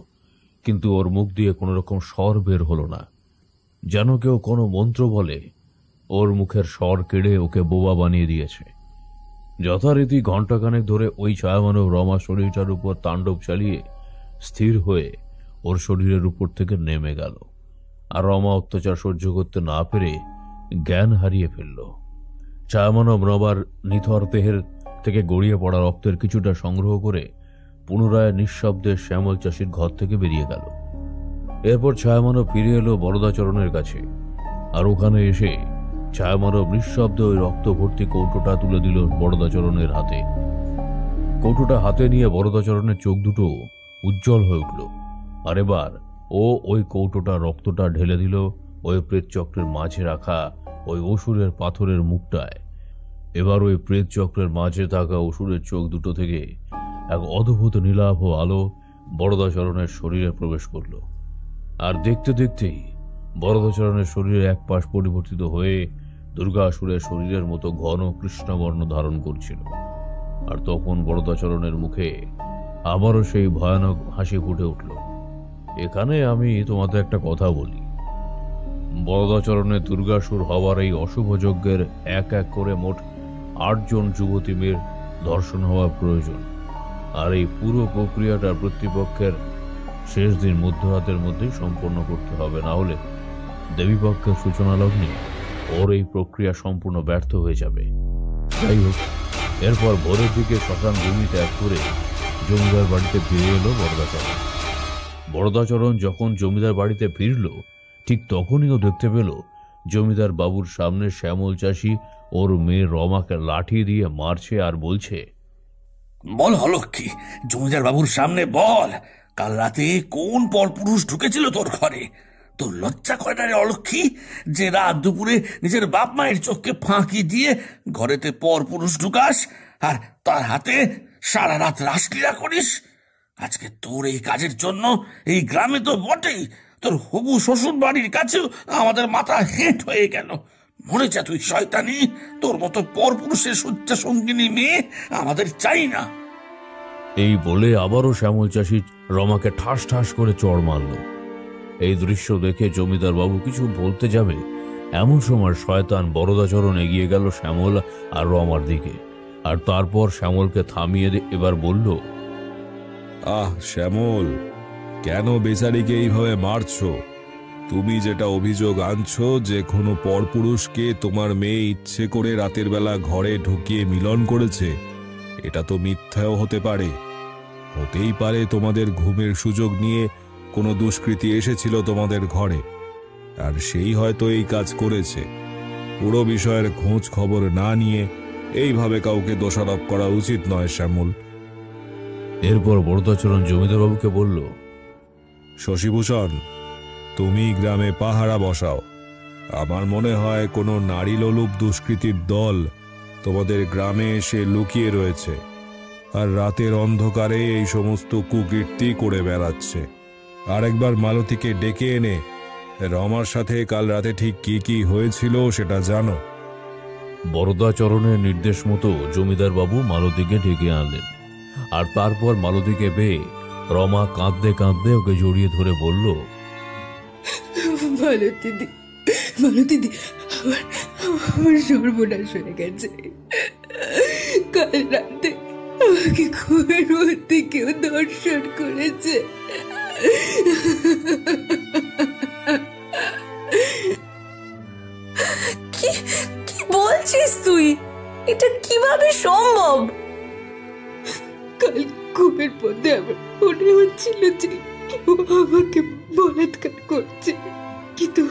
কিন্তু ওর মুখ দিয়ে কোনো রকম স্বর বের হলো না। যেন কেউ কোনো মন্ত্র বলে ওর মুখের স্বর কেড়ে ওকে বোবা বানিয়ে দিয়েছে। যথারীতি ঘণ্টাখানেক ধরে ওই ছায়ামানব রমা শরীরটার উপর তাণ্ডব চালিয়ে স্থির হয়ে ওর শরীরের উপর থেকে নেমে গেল, আর রমা অত্যাচার সহ্য করতে না পেরে জ্ঞান হারিয়ে ফেলল। ছায়ামানব রমার নিথর দেহের থেকে গড়িয়ে পড়া রক্তের কিছুটা সংগ্রহ করে পুনরায় নিঃশব্দে শ্যামল চাষির ঘর থেকে বেরিয়ে গেল। এরপর ছায়ামানব ফিরে এলো বরদাচরণের কাছে, আর ওখানে এসে ছায়ামানব নিঃশব্দে ওই রক্ত ভর্তি কৌটোটা তুলে দিল বরদাচরণের হাতে। কৌটোটা হাতে নিয়ে বরদাচরণের চোখ দুটো উজ্জ্বল হয়ে উঠল, আর এবার ও ওই কৌটোটা রক্তটা ঢেলে দিল ওই প্রেত চক্রের মাঝে রাখা ওই অসুরের পাথরের মুখটায়। এবার ওই প্রেত চক্রের মাঝে থাকা অসুরের চোখ দুটো থেকে এক অদ্ভুত নীলাভ আলো বরদাচরণের শরীরে প্রবেশ করল, আর দেখতে দেখতেই বরদাচরণের শরীরের এক পাশ পরিবর্তিত হয়ে দুর্গাসুরের শরীরের মতো ঘন কৃষ্ণবর্ণ ধারণ করছিল। আর তখন বরদাচরণের মুখে আবারও সেই ভয়ানক হাসি ফুটে উঠল। এখানে আমি তোমাদের একটা কথা বলি, বরদাচরণের দুর্গাসুর হওয়ার এই অশুভ যজ্ঞের এক এক করে মোট 8 জন যুবতী মেয়ের ধর্ষণ হওয়া প্রয়োজন, আর এই পুরো প্রক্রিয়াটা প্রতিপক্ষের শেষ দিন মধ্যরাতের মধ্যেই সম্পন্ন করতে হবে, না হলে দেবীপক্ষের সূচনা লগ্নে ওর এই প্রক্রিয়া সম্পূর্ণ ব্যর্থ হয়ে যাবে। যাই হোক, এরপর ভোরের দিকে শ্মশান ভূমি ত্যাগ করে জমিদার বাড়িতে ফিরে এলো বরদাচরণ। বরদাচরণ যখন জমিদার বাড়িতে ফিরল, ঠিক তখনই ও দেখতে পেল জমিদার বাবুর সামনে শ্যামল চাষি ওর মেয়ে রমাকে লাঠি দিয়ে মারছে আর বলছে, বল অলক্ষী, জমিদার বাবুর সামনে বল, কাল রাতে কোন পরপুরুষ ঢুকেছিল তোর ঘরে? তোর লজ্জা করে না রে অলক্ষী, যে রাত দুপুরে নিজের বাপ মায়ের চোখকে ফাঁকি দিয়ে ঘরেতে পরপুরুষ ঢুকাস আর তার হাতে সারা রাত রাসলীলা করিস? আজকে তোর এই কাজের জন্য এই গ্রামে তো বটেই, তোর হবু শ্বশুর বাড়ির কাছেও আমাদের মাথা হেঁট হয়ে গেল। মরে যা তুই শয়তানি, তোর মতো পরপুরুষের শয্যা সঙ্গিনী মেয়ে আমাদের চাই না। এই বলে আবারও শ্যামল চাষি রমাকে ঠাস ঠাস করে চড় মারল। এই দৃশ্য দেখে জমিদার বাবু কিছু বলতে যাবে, এমন সময় শয়তান বরদাচরণ এগিয়ে গেল শ্যামল আর রমার দিকে, আর তারপর শ্যামলকে থামিয়ে এবার বলল, আহ শ্যামল, কেন বেচারিকে এইভাবে মারছো? তুমি যেটা অভিযোগ আনছো যে কোনো পরপুরুষকে তোমার মেয়ে ইচ্ছে করে রাতের বেলা ঘরে ঢুকিয়ে মিলন করেছে, এটা তো মিথ্যাও হতে পারে। হতেই পারে তোমাদের ঘুমের সুযোগ নিয়ে কোনো দুষ্কৃতী এসেছিল তোমাদের ঘরে, আর সেই হয়তো এই কাজ করেছে। পুরো বিষয়ের খোঁজ খবর না নিয়ে এইভাবে কাউকে দোষারোপ করা উচিত নয় শ্যামল। এরপর বরদাচরণ জমিদার বাবুকে বলল, শশীভূষণ, তুমি গ্রামে পাহারা বসাও। আমার মনে হয় কোনো নারী লোলুপ দুষ্কৃতীর দল তোমাদের গ্রামে এসে লুকিয়ে রয়েছে, আর রাতের অন্ধকারে এই সমস্ত কুকীর্তি করে বেড়াচ্ছে। আরেকবার মালতীকে ডেকে এনে রমার সাথে কাল রাতে ঠিক কি কি হয়েছিল সেটা জানো। বরদাচরণের নির্দেশ মতো জমিদার বাবু মালতীকে ডেকে আনলেন, আর তারপর মালতীকে পেয়ে রমা কাঁদতে কাঁদতে ওকে জড়িয়ে ধরে বলল, মালতীদি, মালতীদি, আমার সর্বনাশ হয়ে গেছে। কাল রাতে আমাকে ঘুমের মধ্যে কেউ দর্শন করেছে। কি কি বলছিস তুই? এটা কিভাবে সম্ভব? কাল ঘুমের মধ্যে আমার মনে হচ্ছিল যে কেউ আমাকে বলাৎকার করছে, কিন্তু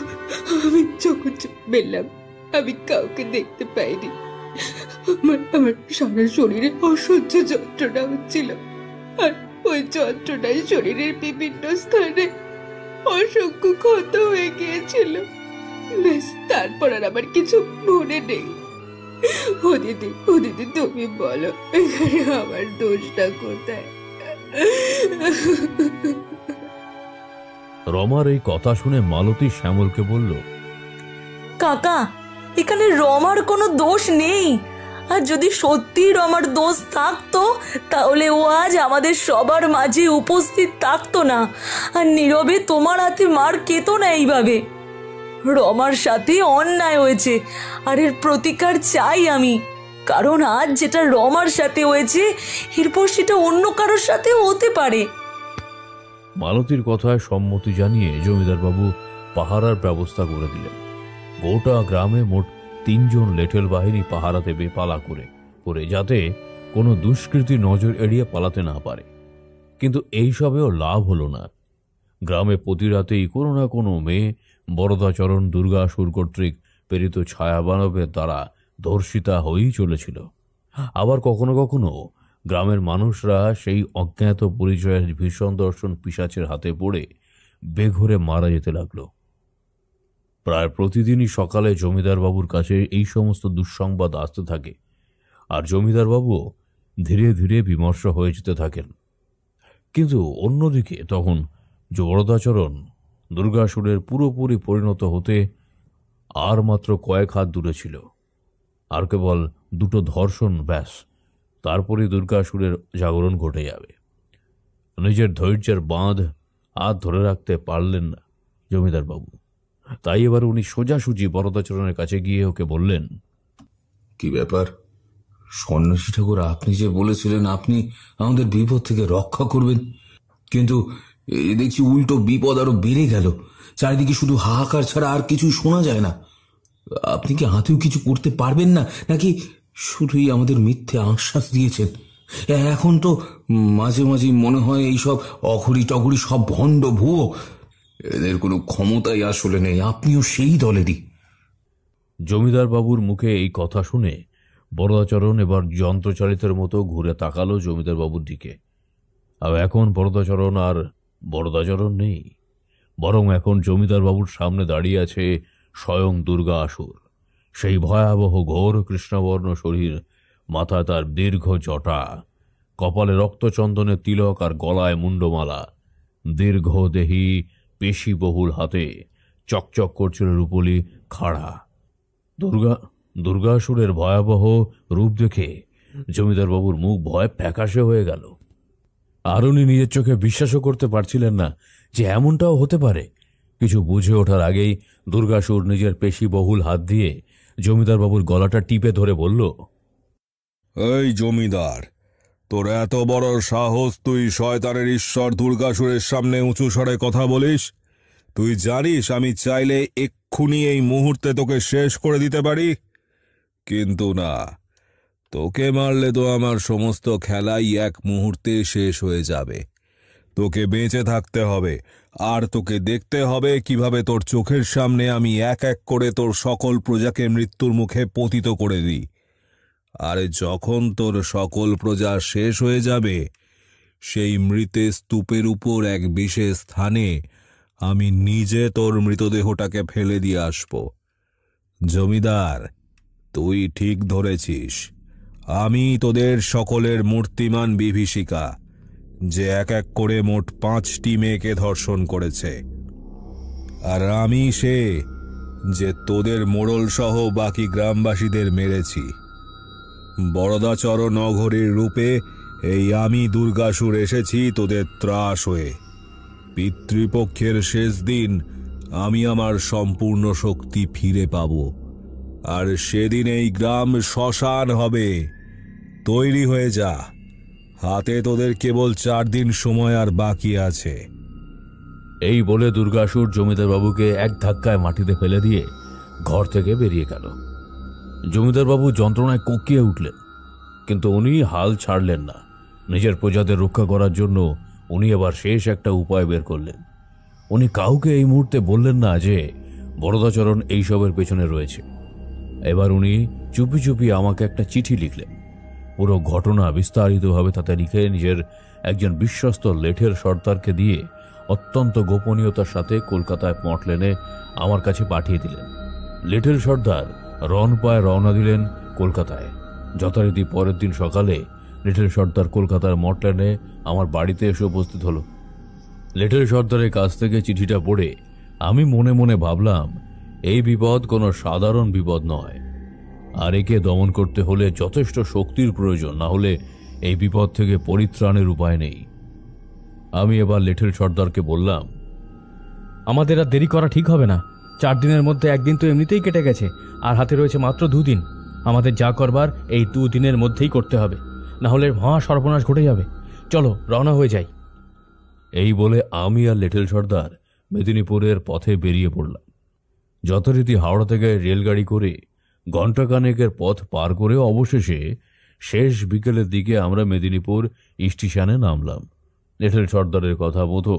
আমি যখন চোখ মেললাম আমি কাউকে দেখতে পাইনি। আমার সারা শরীরে অসহ্য যন্ত্রণা হচ্ছিল, আর ওই যন্ত্রণায় শরীরের বিভিন্ন স্থানে অসংখ্য ক্ষত হয়ে গিয়েছিল। ব্যাস, তারপর আর আমার কিছু মনে নেই। ও দিদি, তুমি বলো এখানে আমার দোষটা কোথায়? রমার এই কথা শুনে মালতী শ্যামলকে বলল, কাকা, এখানে রমার কোনো দোষ নেই। আর যদি সত্যি রমার দোষ থাকতো তাহলে ও আজ আমাদের সবার মাঝে উপস্থিত থাকতো না, আর নীরবে তোমার হাতে মার খেত না এইভাবে। রমার সাথে অন্যায় হয়েছে, আর এর প্রতিকার চাই আমি। কারণ আজ যেটা রমার সাথে হয়েছে এরপর সেটা অন্য কারোর সাথেও হতে পারে। মালতীর কথায় সম্মতি জানিয়ে জমিদার বাবু পাহারার ব্যবস্থা করে দিলেন। গোটা গ্রামে মোট 3 জন লেঠেল বাহিনী পাহারা দেবে পালা করে, যাতে কোনো দুষ্কৃতী নজর এড়িয়ে পালাতে না পারে। কিন্তু এইসবেও লাভ হলো না। গ্রামে প্রতি রাতেই কোনো না কোনো মেয়ে বরদাচরণ দুর্গাসুর কর্তৃক প্রেরিত ছায়াবানবের দ্বারা ধর্ষিতা হয়েই চলেছিল। আবার কখনো কখনো গ্রামের মানুষরা সেই অজ্ঞাত পরিচয়ের ভীষণ দর্শন পিশাচের হাতে পড়ে বেঘরে মারা যেতে লাগল। প্রায় প্রতিদিনই সকালে জমিদার বাবুর কাছে এই সমস্ত দুঃসংবাদ আসতে থাকে, আর জমিদার বাবুও ধীরে ধীরে বিমর্ষ হয়ে যেতে থাকেন। কিন্তু অন্যদিকে তখন বরদাচরণ দুর্গাসুরের পুরোপুরি পরিণত হতে আর মাত্র কয়েক হাত দূরে ছিল। আর কেবল 2টো ধর্ষণ, ব্যাস, তারপরে দুর্গাসুরের জাগরণ ঘটে যাবে। নিজের ধৈর্যের বাঁধ আর ধরে রাখতে পারলেন না জমিদার বাবু। তাই এবার উনি সোজাসুজি বরদাচরণের কাছে গিয়ে ওকে বললেন, কি ব্যাপার সন্ন্যাসী ঠাকুর, আপনি যে বলেছিলেন আপনি আমাদের বিপদ থেকে রক্ষা করবেন, কিন্তু দেখছি উল্টো বিপদ আরো বেড়ে গেল। চারিদিকে শুধু হাহাকার ছাড়া আর কিছু শোনা যায় না। আপনি কি হাতেও কিছু করতে পারবেন না, নাকি শুধুই আমাদের মিথ্যে আশ্বাস দিয়েছেন? এখন তো মাঝে মাঝে মনে হয় এইসব অঘরি টঘরি সব ভণ্ড ভুয়ো, এদের কোনো ক্ষমতাই আসলে নেই। আপনিও সেই দলেরই। জমিদার বাবুর মুখে এই কথা শুনে বরদাচরণ এবার যন্ত্রচালিতের মতো ঘুরে তাকালো জমিদার বাবুর দিকে। আর এখন বরদাচরণ নেই, বরং এখন জমিদার বাবুর সামনে দাঁড়িয়ে আছে স্বয়ং দুর্গা আসুর। সেই ভয়াবহ ঘোর কৃষ্ণবর্ণ শরীর, মাথায় তার দীর্ঘ জটা, কপালে রক্তচন্দনের তিলক আর গলায় মুন্ডমালা, দীর্ঘদেহী পেশিবহুল হাতে চকচক করছিল রূপলি খাড়া। দুর্গাসুরের ভয়াবহ রূপ দেখে জমিদার বাবুর মুখ ভয় ফ্যাকাশে হয়ে গেল। আর উনি নিজের চোখে বিশ্বাসও করতে পারছিলেন না যে এমনটাও হতে পারে। কিছু বুঝে ওঠার আগেই দুর্গাসুর নিজের পেশিবহুল হাত দিয়ে জমিদার বাবুর গলাটা টিপে ধরে বলল, এই জমিদার, তোর এত বড় সাহস তুই শয়তানের ঈশ্বর দুর্গাসুরের সামনে উঁচু স্বরে কথা বলিস? তুই জানিস আমি চাইলে এক্ষুনি এই মুহূর্তে তোকে শেষ করে দিতে পারি, কিন্তু না, তোকে মারলে তো আমার সমস্ত খেলাই এক মুহূর্তে শেষ হয়ে যাবে। তোকে বেঁচে থাকতে হবে, আর তোকে দেখতে হবে কিভাবে তোর চোখের সামনে আমি এক এক করে তোর সকল প্রজাকে মৃত্যুর মুখে পতিত করে দিই। আর যখন তোর সকল প্রজা শেষ হয়ে যাবে, সেই মৃতের স্তূপের উপর এক বিশেষ স্থানে আমি নিজে তোর মৃতদেহটাকে ফেলে দিয়ে আসব। জমিদার, তুই ঠিক ধরেছিস, আমি তোদের সকলের মূর্তিমান বিভীষিকা, যে এক এক করে মোট 5টি মেয়েকে ধর্ষণ করেছে। আর আমি সে যে তোদের মোড়ল সহ বাকি গ্রামবাসীদের মেরেছি। বরদাচরণ নগরীর রূপে এই আমি দুর্গাসুর এসেছি তোদের ত্রাস হয়ে। পিতৃপক্ষের শেষ দিন আমি আমার সম্পূর্ণ শক্তি ফিরে পাব, আর সেদিন এই গ্রাম শ্মশান হবে। তৈরি হয়ে যা, হাতে তোদের কেবল 4 দিন সময় আর বাকি আছে। এই বলে দুর্গাসুর জমিদার বাবুকে এক ধাক্কায় মাটিতে ফেলে দিয়ে ঘর থেকে বেরিয়ে গেল। জমিদার বাবু যন্ত্রণায় কোঁকিয়ে উঠলেন, কিন্তু উনি হাল ছাড়লেন না। নিজের প্রজাদের রক্ষা করার জন্য উনি এবার শেষ একটা উপায় বের করলেন। উনি কাউকে এই মুহূর্তে বললেন না যে বরদাচরণ এইসবের পেছনে রয়েছে। এবার উনি চুপি চুপি আমাকে একটা চিঠি লিখলেন। পুরো ঘটনা বিস্তারিতভাবে তাতে লিখে নিজের একজন বিশ্বস্ত লেঠের সর্দারকে দিয়ে অত্যন্ত গোপনীয়তার সাথে কলকাতায় মটলেনে আমার কাছে পাঠিয়ে দিলেন। লেঠের সর্দার রনপায় রওনা দিলেন কলকাতায়। যথারীতি পরের দিন সকালে লেঠের সর্দার কলকাতার মটলেনে আমার বাড়িতে এসে উপস্থিত হল। লেঠের সর্দারের কাছ থেকে চিঠিটা পড়ে আমি মনে মনে ভাবলাম, এই বিপদ কোনো সাধারণ বিপদ নয়, আর একে দমন করতে হলে যথেষ্ট শক্তির প্রয়োজন, না হলে এই বিপদ থেকে পরিত্রাণের উপায় নেই। আমি এবার লেঠের সর্দারকে বললাম, আমাদের আর দেরি করা ঠিক হবে না। 4 দিনের মধ্যে 1 দিন তো এমনিতেই কেটে গেছে, আর হাতে রয়েছে মাত্র 2 দিন। আমাদের যা করবার এই 2 দিনের মধ্যেই করতে হবে, না হলে মহা সর্বনাশ ঘটে যাবে। চলো রওনা হয়ে যাই। এই বলে আমি আর লেঠেল সর্দার মেদিনীপুরের পথে বেরিয়ে পড়লাম। যথারীতি হাওড়া থেকে রেলগাড়ি করে ঘণ্টাখানেকের পথ পার করে অবশেষে শেষ বিকেলের দিকে আমরা মেদিনীপুর স্টেশনে নামলাম। লেঠেল সর্দারের কথা মতো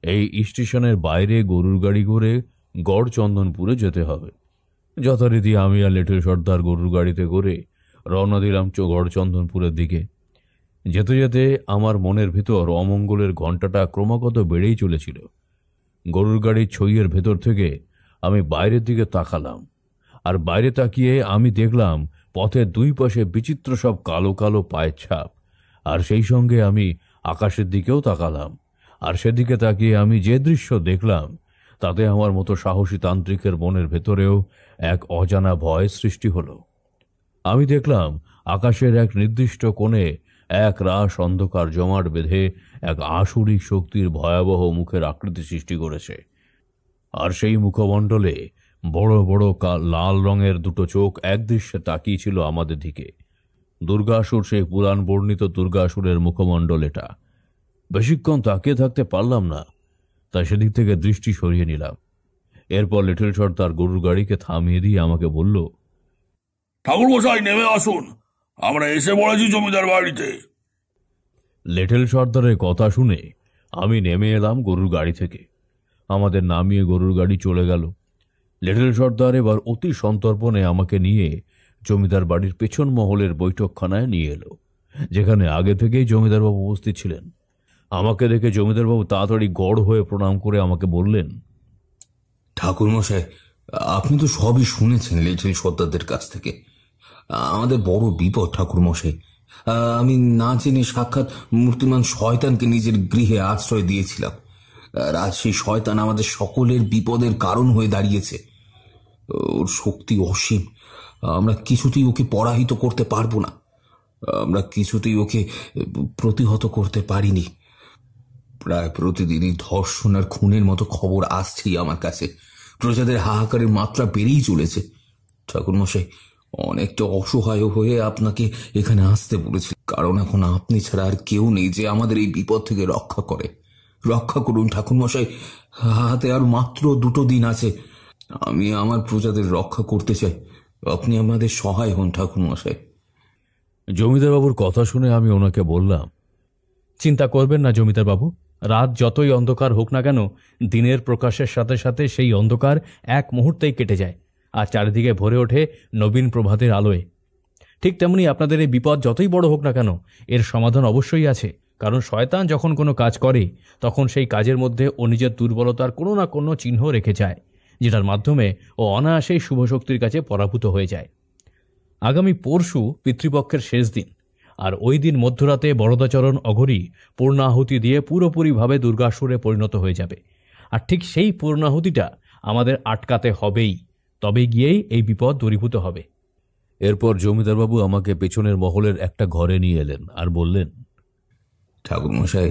এই স্টেশনের বাইরে গরুর গাড়ি করে গড়চন্দনপুরে যেতে হবে। যথারীতি আমি আর লেঠেল সর্দার গরুর গাড়িতে করে রওনা দিলাম গড়চন্দনপুরের দিকে। যেতে যেতে আমার মনের ভিতর অমঙ্গলের ঘণ্টাটা ক্রমাগত বেড়েই চলেছিল। গরুর গাড়ির ছইয়ের ভেতর থেকে আমি বাইরের দিকে তাকালাম, আর বাইরে তাকিয়ে আমি দেখলাম পথের 2 পাশে বিচিত্র সব কালো কালো পায়ের ছাপ। আর সেই সঙ্গে আমি আকাশের দিকেও তাকালাম, আর সেদিকে তাকিয়ে আমি যে দৃশ্য দেখলাম তাতে আমার মতো সাহসী তান্ত্রিকের মনের ভেতরেও এক অজানা ভয় সৃষ্টি হলো। আমি দেখলাম আকাশের এক নির্দিষ্ট কোণে এক রাশ অন্ধকার জমাট বেঁধে এক আসুরিক শক্তির ভয়াবহ মুখের আকৃতি সৃষ্টি করেছে, আর সেই মুখমণ্ডলে বড় বড় লাল রঙের 2 চোখ একদৃশ্যে তাকিয়েছিল আমাদের দিকে। দুর্গাসুর, সেই পুরাণ বর্ণিত দুর্গাসুরের মুখমণ্ডল এটা। বেশিক্ষণ তাকিয়ে থাকতে পারলাম না, তাই সেদিক থেকে দৃষ্টি সরিয়ে নিলাম। এরপর লেঠেল সর্দার গরুর গাড়িকে থামিয়ে দিয়ে আমাকে বলল, ঠাকুরমশাই নেমে আসুন, আমরা এসে পড়েছি জমিদার বাড়িতে। লেঠেল সর্দারের কথা শুনে আমি নেমে এলাম গরুর গাড়ি থেকে। আমাদের নামিয়ে গরুর গাড়ি চলে গেল। লেঠেল সর্দার এবার অতি সন্তর্পণে আমাকে নিয়ে জমিদার বাড়ির পেছন মহলের বৈঠকখানায় নিয়ে এলো, যেখানে আগে থেকেই জমিদারবাবু উপস্থিত ছিলেন। আমাকে দেখে জমিদারবাবু তাড়াতাড়ি গড় হয়ে প্রণাম করে আমাকে বললেন, ঠাকুরমশাই, আপনি তো সবই শুনেছেন লেঠেল সর্দারদের কাছ থেকে। আমাদের বড় বিপদ ঠাকুরমশাই। আমি না জেনে সাক্ষাৎ মূর্তিমান শয়তানকে নিজের গৃহে আশ্রয় দিয়েছিলাম, আর আজ সেই শয়তান আমাদের সকলের বিপদের কারণ হয়ে দাঁড়িয়েছে। ওর শক্তি অসীম। আমরা কিছুতেই ওকে পরাহিত করতে পারবো না, আমরা কিছুতেই ওকে প্রতিহত করতে পারিনি। প্রায় প্রতিদিনই ধর্ষণ আর খুনের মতো খবর আসছেই আমার কাছে। প্রজাদের হাহাকারের মাত্রা বেড়েই চলেছে। ঠাকুরমশাই, অনেকটা অসহায় হয়ে আপনাকে এখানে আসতে বলেছি, কারণ এখন আপনি ছাড়া আর কেউ নেই যে আমাদের এই বিপদ থেকে রক্ষা করে। রক্ষা করুন ঠাকুরমশাই, হাতে আর মাত্র 2 দিন আছে। আমি আমার প্রজাদের রক্ষা করতে চাই, আপনি আমাদের সহায় হন ঠাকুরমশাই। জমিদার বাবুর কথা শুনে আমি ওনাকে বললাম, চিন্তা করবেন না জমিদার বাবু, রাত যতই অন্ধকার হোক না কেন, দিনের প্রকাশের সাথে সাথে সেই অন্ধকার এক মুহূর্তেই কেটে যায় আর চারিদিকে ভরে ওঠে নবীন প্রভাতের আলোয়। ঠিক তেমনি আপনাদের এই বিপদ যতই বড় হোক না কেন, এর সমাধান অবশ্যই আছে। কারণ শয়তান যখন কোনো কাজ করে, তখন সেই কাজের মধ্যে ও নিজের দুর্বলতার কোনো না কোনো চিহ্ন রেখে যায়, যেটার মাধ্যমে ও অনায়াসেই শুভশক্তির কাছে পরাভূত হয়ে যায়। আগামী পরশু পিতৃপক্ষের শেষ দিন, আর ওই দিন মধ্যরাতে বরদাচরণ অঘরী পূর্ণাহুতি দিয়ে পুরোপুরিভাবে দুর্গাসুরে পরিণত হয়ে যাবে। আর ঠিক সেই পূর্ণাহুতিটা আমাদের আটকাতে হবেই, তবে গিয়েই এই বিপদ দূরীভূত হবে। এরপর জমিদারবাবু আমাকে পেছনের মহলের একটা ঘরে নিয়ে এলেন আর বললেন, ঠাকুরমশাই,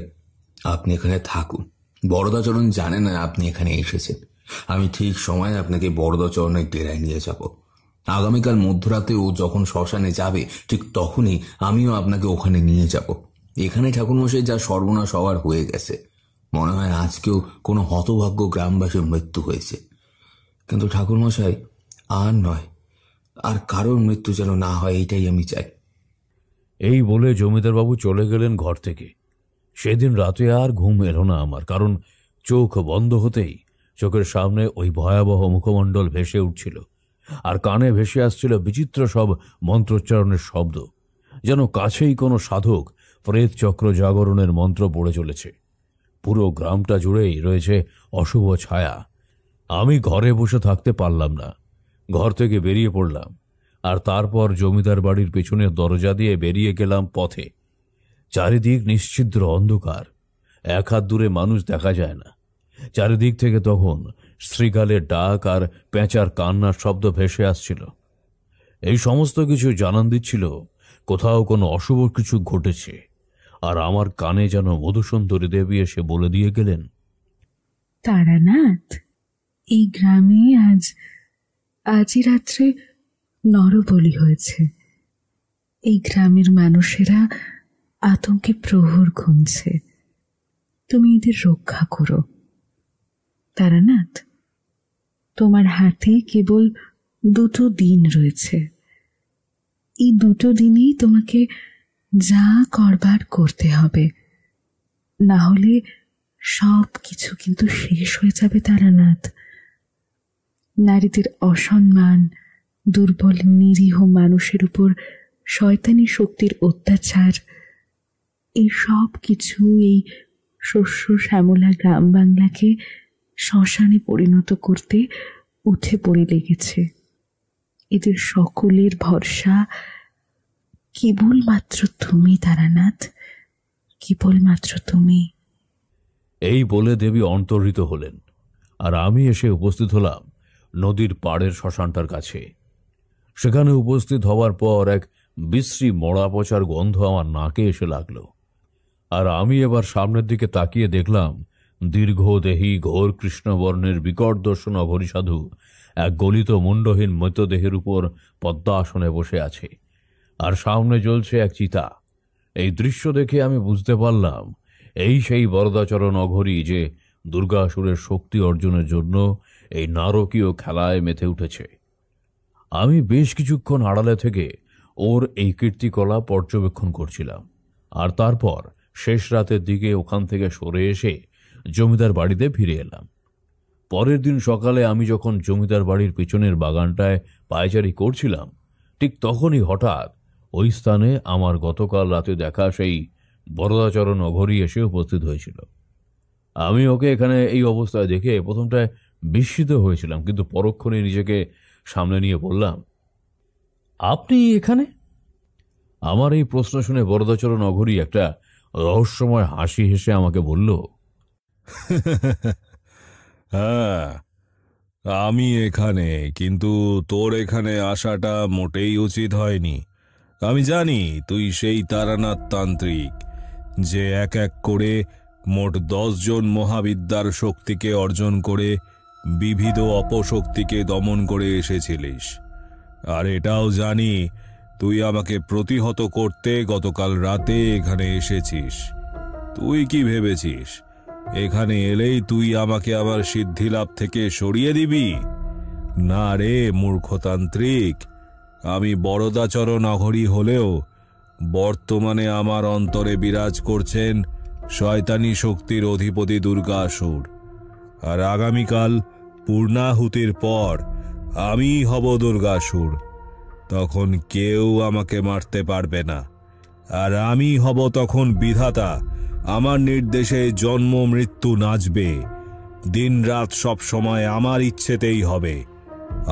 আপনি এখানে থাকুন। বরদাচরণ জানে না আপনি এখানে এসেছেন। আমি ঠিক সময়ে আপনাকে বরদাচরণের ডেরায় নিয়ে যাব। আগামীকাল মধ্যরাতে ও যখন শ্মশানে যাবে, ঠিক তখনই আমিও আপনাকে ওখানে নিয়ে যাব। এখানে ঠাকুরমশাই যা সর্বনাশ হওয়ার হয়ে গেছে, মনে হয় আজকেও কোনো হতভাগ্য গ্রামবাসীর মৃত্যু হয়েছে। কিন্তু ঠাকুরমশাই, আর নয়, আর কারোর মৃত্যু যেন না হয়, এটাই আমি চাই। এই বলে জমিদারবাবু চলে গেলেন ঘর থেকে। সেদিন রাতে আর ঘুম এলো না আমার, কারণ চোখ বন্ধ হতেই চোখের সামনে ওই ভয়াবহ মুখমণ্ডল ভেসে উঠছিল, আর কানে ভেসে আসছিল বিচিত্র সব মন্ত্রোচ্চারণের শব্দ, যেন কাছেই কোনো সাধক প্রেত চক্র জাগরণের মন্ত্র পড়ে চলেছে। পুরো গ্রামটা জুড়েই রয়েছে অশুভ ছায়া। আমি ঘরে বসে থাকতে পারলাম না, ঘর থেকে বেরিয়ে পড়লাম, আর তারপর জমিদার বাড়ির পেছনের দরজা দিয়ে বেরিয়ে গেলাম পথে। চারিদিক নিশ্ছিদ্র অন্ধকার, 1 হাত দূরে মানুষ দেখা যায় না। চারিদিক থেকে তখন শ্রীগালের ডাক আর পেঁচার কান্নার শব্দ ভেসে আসছিল। এই সমস্ত কিছু জানান দিচ্ছিল কোথাও কোনো অশুভ কিছু ঘটেছে। আর আমার কানে যেন মধুসুন্দরী দেবী এসে বলে দিয়ে গেলেন, তারানাথ, এই গ্রামে আজই রাত্রে নরবলি হয়েছে। এই গ্রামের মানুষেরা আতঙ্কে প্রহর গুনছে, তুমি এদের রক্ষা করো। তারানাথ, তোমার হাতে কেবল 2 দিন রয়েছে। এই 2 দিনেই তোমাকে যা করবার করতে হবে, না হলে সব কিছু কিন্তু শেষ হয়ে যাবে। তারানাথ, নারীদের অসম্মান, দুর্বল নিরীহ মানুষের উপর শয়তানি শক্তির অত্যাচার, এই সব কিছু এই শস্য শ্যামলা গ্রাম বাংলাকে শ্মশানে পরিণত করতে উঠে পড়ে লেগেছে। এদের সকলের ভরসা কেবলমাত্র তুমি তারানাথ, কেবলমাত্র তুমি। এই বলে দেবী অন্তর্হিত হলেন, আর আমি এসে উপস্থিত হলাম নদীর পাড়ের শ্মশানটার কাছে। সেখানে উপস্থিত হওয়ার পর এক বিশ্রী মরা পচার গন্ধ আমার নাকে এসে লাগলো। আর আমি এবার সামনের দিকে তাকিয়ে দেখলাম দীর্ঘদেহী ঘোর কৃষ্ণবর্ণের বিকট দর্শন অঘরী সাধু এক গলিত মুন্ডহীন মৃতদেহের উপর পদ্মাসনে বসে আছে, আর সামনে জ্বলছে এক চিতা। এই দৃশ্য দেখে আমি বুঝতে পারলাম এই সেই বরদাচরণ অঘরী যে দুর্গাসুরের শক্তি অর্জনের জন্য এই নারকীয় খেলায় মেতে উঠেছে। আমি বেশ কিছুক্ষণ আড়ালে থেকে ওর এই কীর্তিকলা পর্যবেক্ষণ করছিলাম, আর তারপর শেষ রাতের দিকে ওখান থেকে সরে এসে জমিদার বাড়িতে ফিরে এলাম। পরের দিন সকালে আমি যখন জমিদার বাড়ির পিছনের বাগানটায় পায়চারি করছিলাম, ঠিক তখনই হঠাৎ ওই স্থানে আমার গতকাল রাতে দেখা সেই বরদাচরণ অঘরী এসে উপস্থিত হয়েছিল। আমি ওকে এখানে এই অবস্থায় দেখে প্রথমটায় বিস্মিত হয়েছিলাম, কিন্তু পরক্ষণে নিজেকে সামনে নিয়ে বললাম, আপনি এখানে? আমার এই প্রশ্ন শুনে বরদাচরণ অঘরী একটা রহস্যময় হাসি হেসে আমাকে বলল, হ্যাঁ, আমি এখানে, কিন্তু তোর এখানে আসাটা মোটেই উচিত হয়নি। আমি জানি তুই সেই তারানাথ তান্ত্রিক যে এক এক করে মোট 10 জন মহাবিদ্যার শক্তিকে অর্জন করে বিবিধ অপশক্তিকে দমন করে এসেছিলিস। আর এটাও জানি তুই আমাকে প্রতিহত করতে গতকাল রাতে এখানে এসেছিস। তুই কি ভেবেছিস এখানে এলেই তুই আমাকে আমার সিদ্ধিলাভ থেকে সরিয়ে দিবি? না রে মূর্খতান্ত্রিক, আমি বরদাচরণ অঘরী হলেও বর্তমানে আমার অন্তরে বিরাজ করছেন শয়তানি শক্তির অধিপতি দুর্গাসুর। আর আগামীকাল পূর্ণাহুতির পর আমি হব দুর্গাসুর। তখন কেউ আমাকে মারতে পারবে না, আর আমি হব তখন বিধাতা। আমার নির্দেশে জন্ম মৃত্যু নাচবে, দিন রাত সব সময় আমার ইচ্ছেতেই হবে।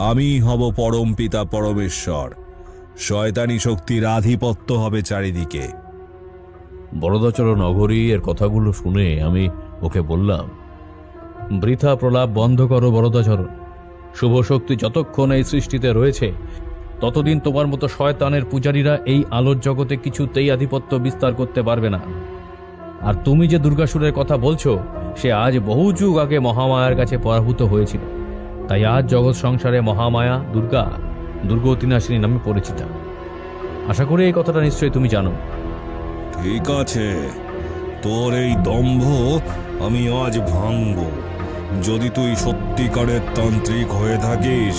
আমি হব পরম পিতা পরমেশ্বর। শয়তানি শক্তির আধিপত্য হবে চারিদিকে। বরদাচরণ অঘরী এর কথাগুলো শুনে আমি ওকে বললাম, বৃথা প্রলাপ বন্ধ করো বরদাচরণ। শুভ শক্তি যতক্ষণ এই সৃষ্টিতে রয়েছে ততদিন তোমার মতো শয়তানের পূজারীরা এই আলোর জগতে কিছুতেই আধিপত্য বিস্তার করতে পারবে না। আর তুমি যে দুর্গাসুরের কথা বলছো, সে আজ বহু যুগ আগে মহামায়ার কাছে পরাভূত হয়েছিল। তাই আজ জগৎ সংসারে মহামায়া দুর্গা দুর্গতিনাশিনী নামে পরিচিতা। আশা করি এই কথাটা নিশ্চয়ই তুমি জানো। ঠিক আছে, তোর এই দম্ভ আমি আজ ভাঙব। যদি তুই সত্যিকারের তান্ত্রিক হয়ে থাকিস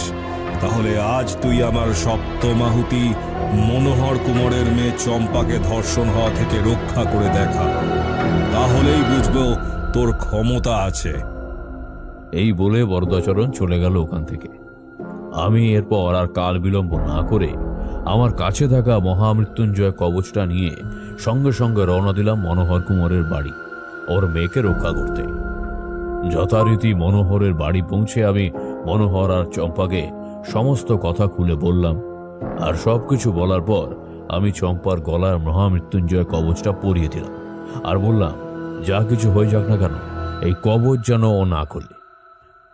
তাহলে আজ তুই আমার সপ্তমাহুতি মনোহর কুমারের মেয়ে চম্পাকে ধর্ষণ হওয়া থেকে রক্ষা করে দেখা, তাহলেই বুঝবো তোর ক্ষমতা আছে। এই বলে বরদাচরণ চলে গেল ওখান থেকে। আমি এরপর আর কাল বিলম্ব না করে আমার কাছে থাকা মহামৃত্যুঞ্জয় কবচটা নিয়ে সঙ্গে সঙ্গে রওনা দিলাম মনোহর কুমারের বাড়ি, ওর মেয়েকে রক্ষা করতে। যথারীতি মনোহরের বাড়ি পৌঁছে আমি মনোহর আর চম্পাকে সমস্ত কথা খুলে বললাম। আর সবকিছু বলার পর আমি চম্পার গলার মহামৃত্যুঞ্জয় কবচটা পরিয়ে দিলাম আর বললাম, যা কিছু হয়ে যাক না কেন এই কবচ যেন ও না খোলে।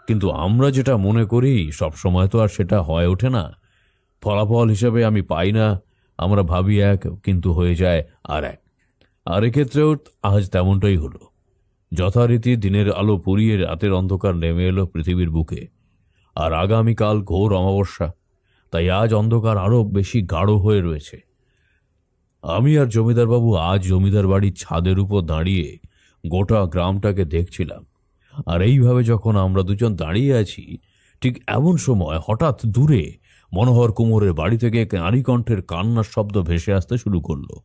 কিন্তু আমরা যেটা মনে করি সবসময় তো আর সেটা হয়ে ওঠে না। ফলাফল হিসেবে আমি পাই না, আমরা ভাবি এক কিন্তু হয়ে যায় আর এক। আর এক্ষেত্রেও আজ তেমনটাই হলো। যথারীতি দিনের আলো পুড়িয়ে রাতের অন্ধকার নেমে এলো পৃথিবীর বুকে। আর আগামীকাল ঘোর অমাবস্যা, তাই আজ অন্ধকার আরো বেশি গাঢ় হয়ে রয়েছে। আমি আর জমিদারবাবু আজ জমিদার বাড়ির ছাদের উপর দাঁড়িয়ে গোটা গ্রামটাকে দেখছিলাম। আর এইভাবে যখন আমরা দুজন দাঁড়িয়ে আছি, ঠিক এমন সময় হঠাৎ দূরে মনোহর কুমারের বাড়ি থেকে নারী কণ্ঠের কান্নার শব্দ ভেসে আসতে শুরু করলো।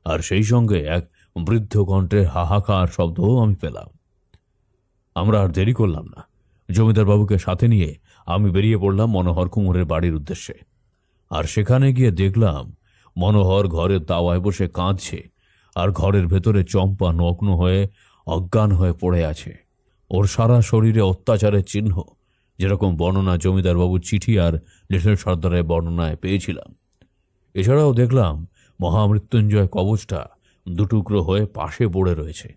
আর সেই সঙ্গে এক বৃদ্ধ কণ্ঠের হাহাকার শব্দও আমি পেলাম। আমরা আর দেরি করলাম না, জমিদারবাবুকে সাথে নিয়ে আমি বেরিয়ে পড়লাম মনোহর কুমারের বাড়ির উদ্দেশ্যে। আর সেখানে গিয়ে দেখলাম মনোহর ঘরের দাওয়ায় বসে কাঁদছে, আর ঘরের ভেতরে চম্পা নগ্ন হয়ে অজ্ঞান হয়ে পড়ে আছে। ওর সারা শরীরে অত্যাচারের চিহ্ন, যেরকম বর্ণনা জমিদারবাবুর চিঠি আর লিটল সর্দারের বর্ণনায় পেয়েছিলাম। এছাড়াও দেখলাম মহামৃত্যুঞ্জয় কবচটা দুটুকরো হয়ে পাশে পড়ে রয়েছে।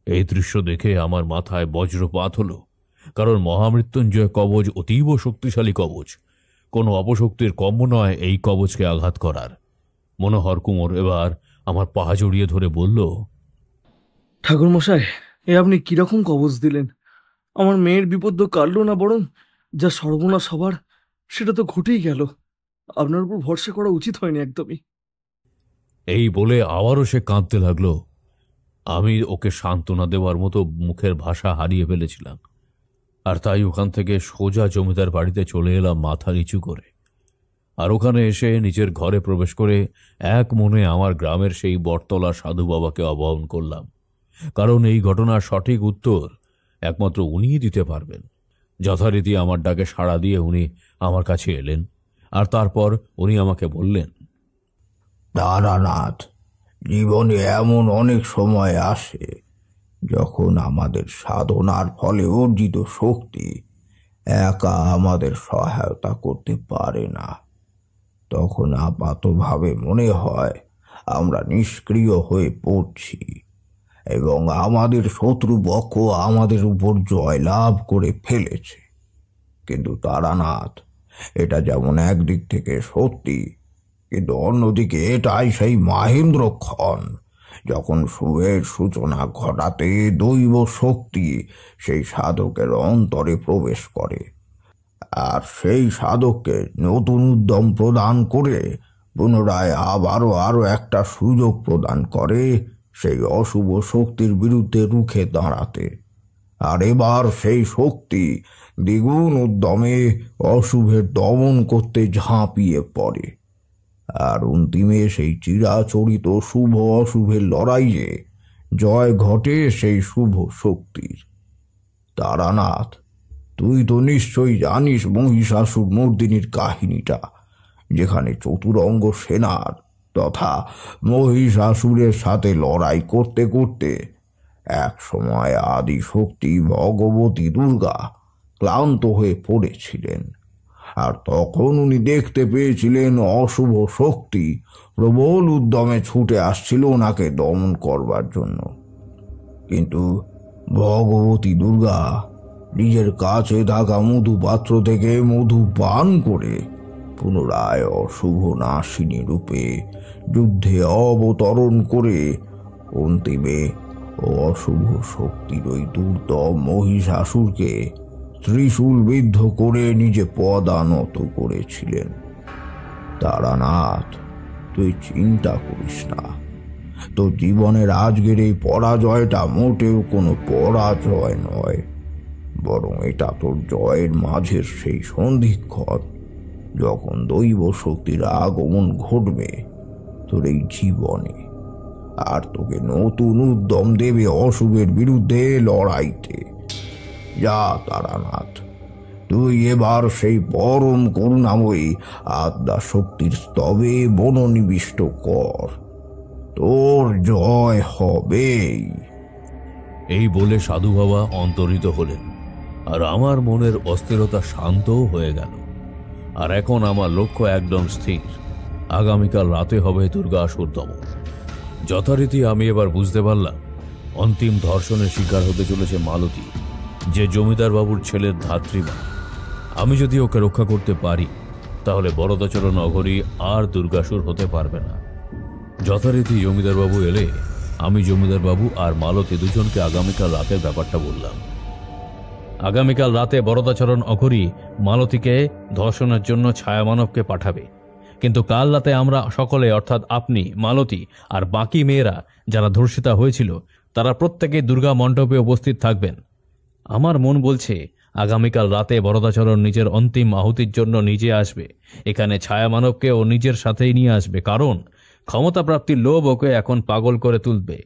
এই দৃশ্য দেখে আমার মাথায় বজ্রপাত হলো, কারণ মহামৃত্যুঞ্জয় কবচ অতীব শক্তিশালী কবচ। কোনো অপশক্তির কম্য নয় এই কবচকে আঘাত করার। মনোহর কুমার এবার আমার পা জড়িয়ে ধরে বলল, ঠাকুর মশাই, এ আপনি কিরকম কবচ দিলেন? আমার মেয়ের বিপদ কাটল না, বরং যা সর্বনাশ হবার সেটা তো ঘটেই গেল। আপনার উপর ভরসা করা উচিত হয়নি একদমই। এই বলে আবারও সে কাঁদতে লাগলো। আমি ওকে সান্ত্বনা দেওয়ার মতো মুখের ভাষা হারিয়ে ফেলেছিলাম। আর তাই ওখান থেকে সোজা জমিদার বাড়িতে চলে এলাম মাথা নিচু করে। আর ওখানে এসে নিজের ঘরে প্রবেশ করে এক মনে আমার গ্রামের সেই বটতলা সাধু বাবাকে আহ্বান করলাম, কারণ এই ঘটনার সঠিক উত্তর একমাত্র উনিই দিতে পারবেন। যথারীতি আমার ডাকে সাড়া দিয়ে উনি আমার কাছে এলেন। আর তারপর উনি আমাকে বললেন, তারানাথ, জীবনে এমন অনেক সময় আসে যখন আমাদের সাধনার ফলে অর্জিত শক্তি একা আমাদের সহায়তা করতে পারে না। তখন আপাতভাবে মনে হয় আমরা নিষ্ক্রিয় হয়ে পড়ছি এবং আমাদের শত্রুপক্ষ আমাদের উপর জয়লাভ করে ফেলেছে। কিন্তু তারানাথ, এটা যেমন একদিক থেকে সত্যি, কিন্তু অন্যদিকে এটাই সেই মাহেন্দ্রক্ষণ যখন শুভের সূচনা ঘটাতে দৈব শক্তি সেই সাধকের অন্তরে প্রবেশ করে, আর সেই সাধককে নতুন উদ্যম প্রদান করে পুনরায় আরো একটা সুযোগ প্রদান করে সেই অশুভ শক্তির বিরুদ্ধে রুখে দাঁড়াতে। আর এবার সেই শক্তি দ্বিগুণ উদ্যমে অশুভের দমন করতে ঝাঁপিয়ে পড়ে, আর অন্তিমে সেই চিরাচরিত শুভ অশুভের লড়াইয়ে জয় ঘটে সেই শুভ শক্তির। তারানাথ, তুই তো নিশ্চয়ই জানিস মহিষাসুর মর্দিনীর কাহিনীটা, যেখানে চতুরঙ্গ সেনার তথা মহিষাসুরের সাথে লড়াই করতে করতে এক সময় আদি শক্তি ভগবতী দুর্গা ক্লান্ত হয়ে পড়েছিলেন, আর তখন উনি দেখতে পেয়েছিলেন অশুভ শক্তি প্রবল উদ্যমে ছুটে আসছিল ওনাকে দমন করবার জন্য। কিন্তু ভগবতী দুর্গা নিজের কাছে থাকা মধু পাত্র থেকে মধু পান করে পুনরায় অশুভ নাশিনী রূপে যুদ্ধে অবতরণ করে অন্তিমে অশুভ শক্তির ওই দুর্দম মহিষাসুরকে ত্রিশূল বিদ্ধ করে নিজে পদানত করেছিলেন। তারানাথ, তুই চিন্তা করিস না, তোর জীবনের আজকের এই পরাজয়টা মোটেও কোনো পরাজয় নয়, বরং এটা তোর জয়ের মাঝের সেই সন্ধিক্ষণ যখন দৈব শক্তির আগমন ঘটবে তোর এই জীবনে, আর তোকে নতুন উদ্যম দেবে অশুভের বিরুদ্ধে লড়াইতে। যা তারানাথ, তুই এবার সেই পরম করুণাময়ী আদ্যা শক্তির স্তবে বননিবিষ্ট কর, তোর জয় হবেই। এই বলে সাধু বাবা অন্তরিত হলেন, আর আমার মনের অস্থিরতা শান্তও হয়ে গেল। আর এখন আমার লক্ষ্য একদম স্থির, আগামীকাল রাতে হবে দুর্গাসুর দমন। যথারীতি আমি এবার বুঝতে পারলাম অন্তিম ধর্ষণের শিকার হতে চলেছে মালতী, যে জমিদার বাবুর ছেলের ধাত্রীমা। আমি যদি ওকে রক্ষা করতে পারি তাহলে বরদাচরণ অঘরী আর দুর্গাসুর হতে পারবে না। যথারীতি জমিদার বাবু এলে আমি জমিদার বাবু আর মালতী দুজনকে আগামীকাল রাতের ব্যাপারটা বললাম। আগামীকাল রাতে বরদাচরণ অঘরী মালতীকে ধর্ষণের জন্য ছায়ামানবকে পাঠাবে, কিন্তু কাল রাতে আমরা সকলে অর্থাৎ আপনি, মালতী আর বাকি মেয়েরা যারা ধর্ষিতা হয়েছিল তারা প্রত্যেকে দুর্গা মণ্ডপে উপস্থিত থাকবেন। আমার মন বলছে আগামীকাল রাতে বরদাচরণ নিজের অন্তিম আহুতির জন্য নিজে আসবে, এখানে ছায়ামানবকে ও নিজের সাথেই নিয়ে আসবে, কারণ ক্ষমতা প্রাপ্তির লোভ ওকে এখন পাগল করে তুলবে।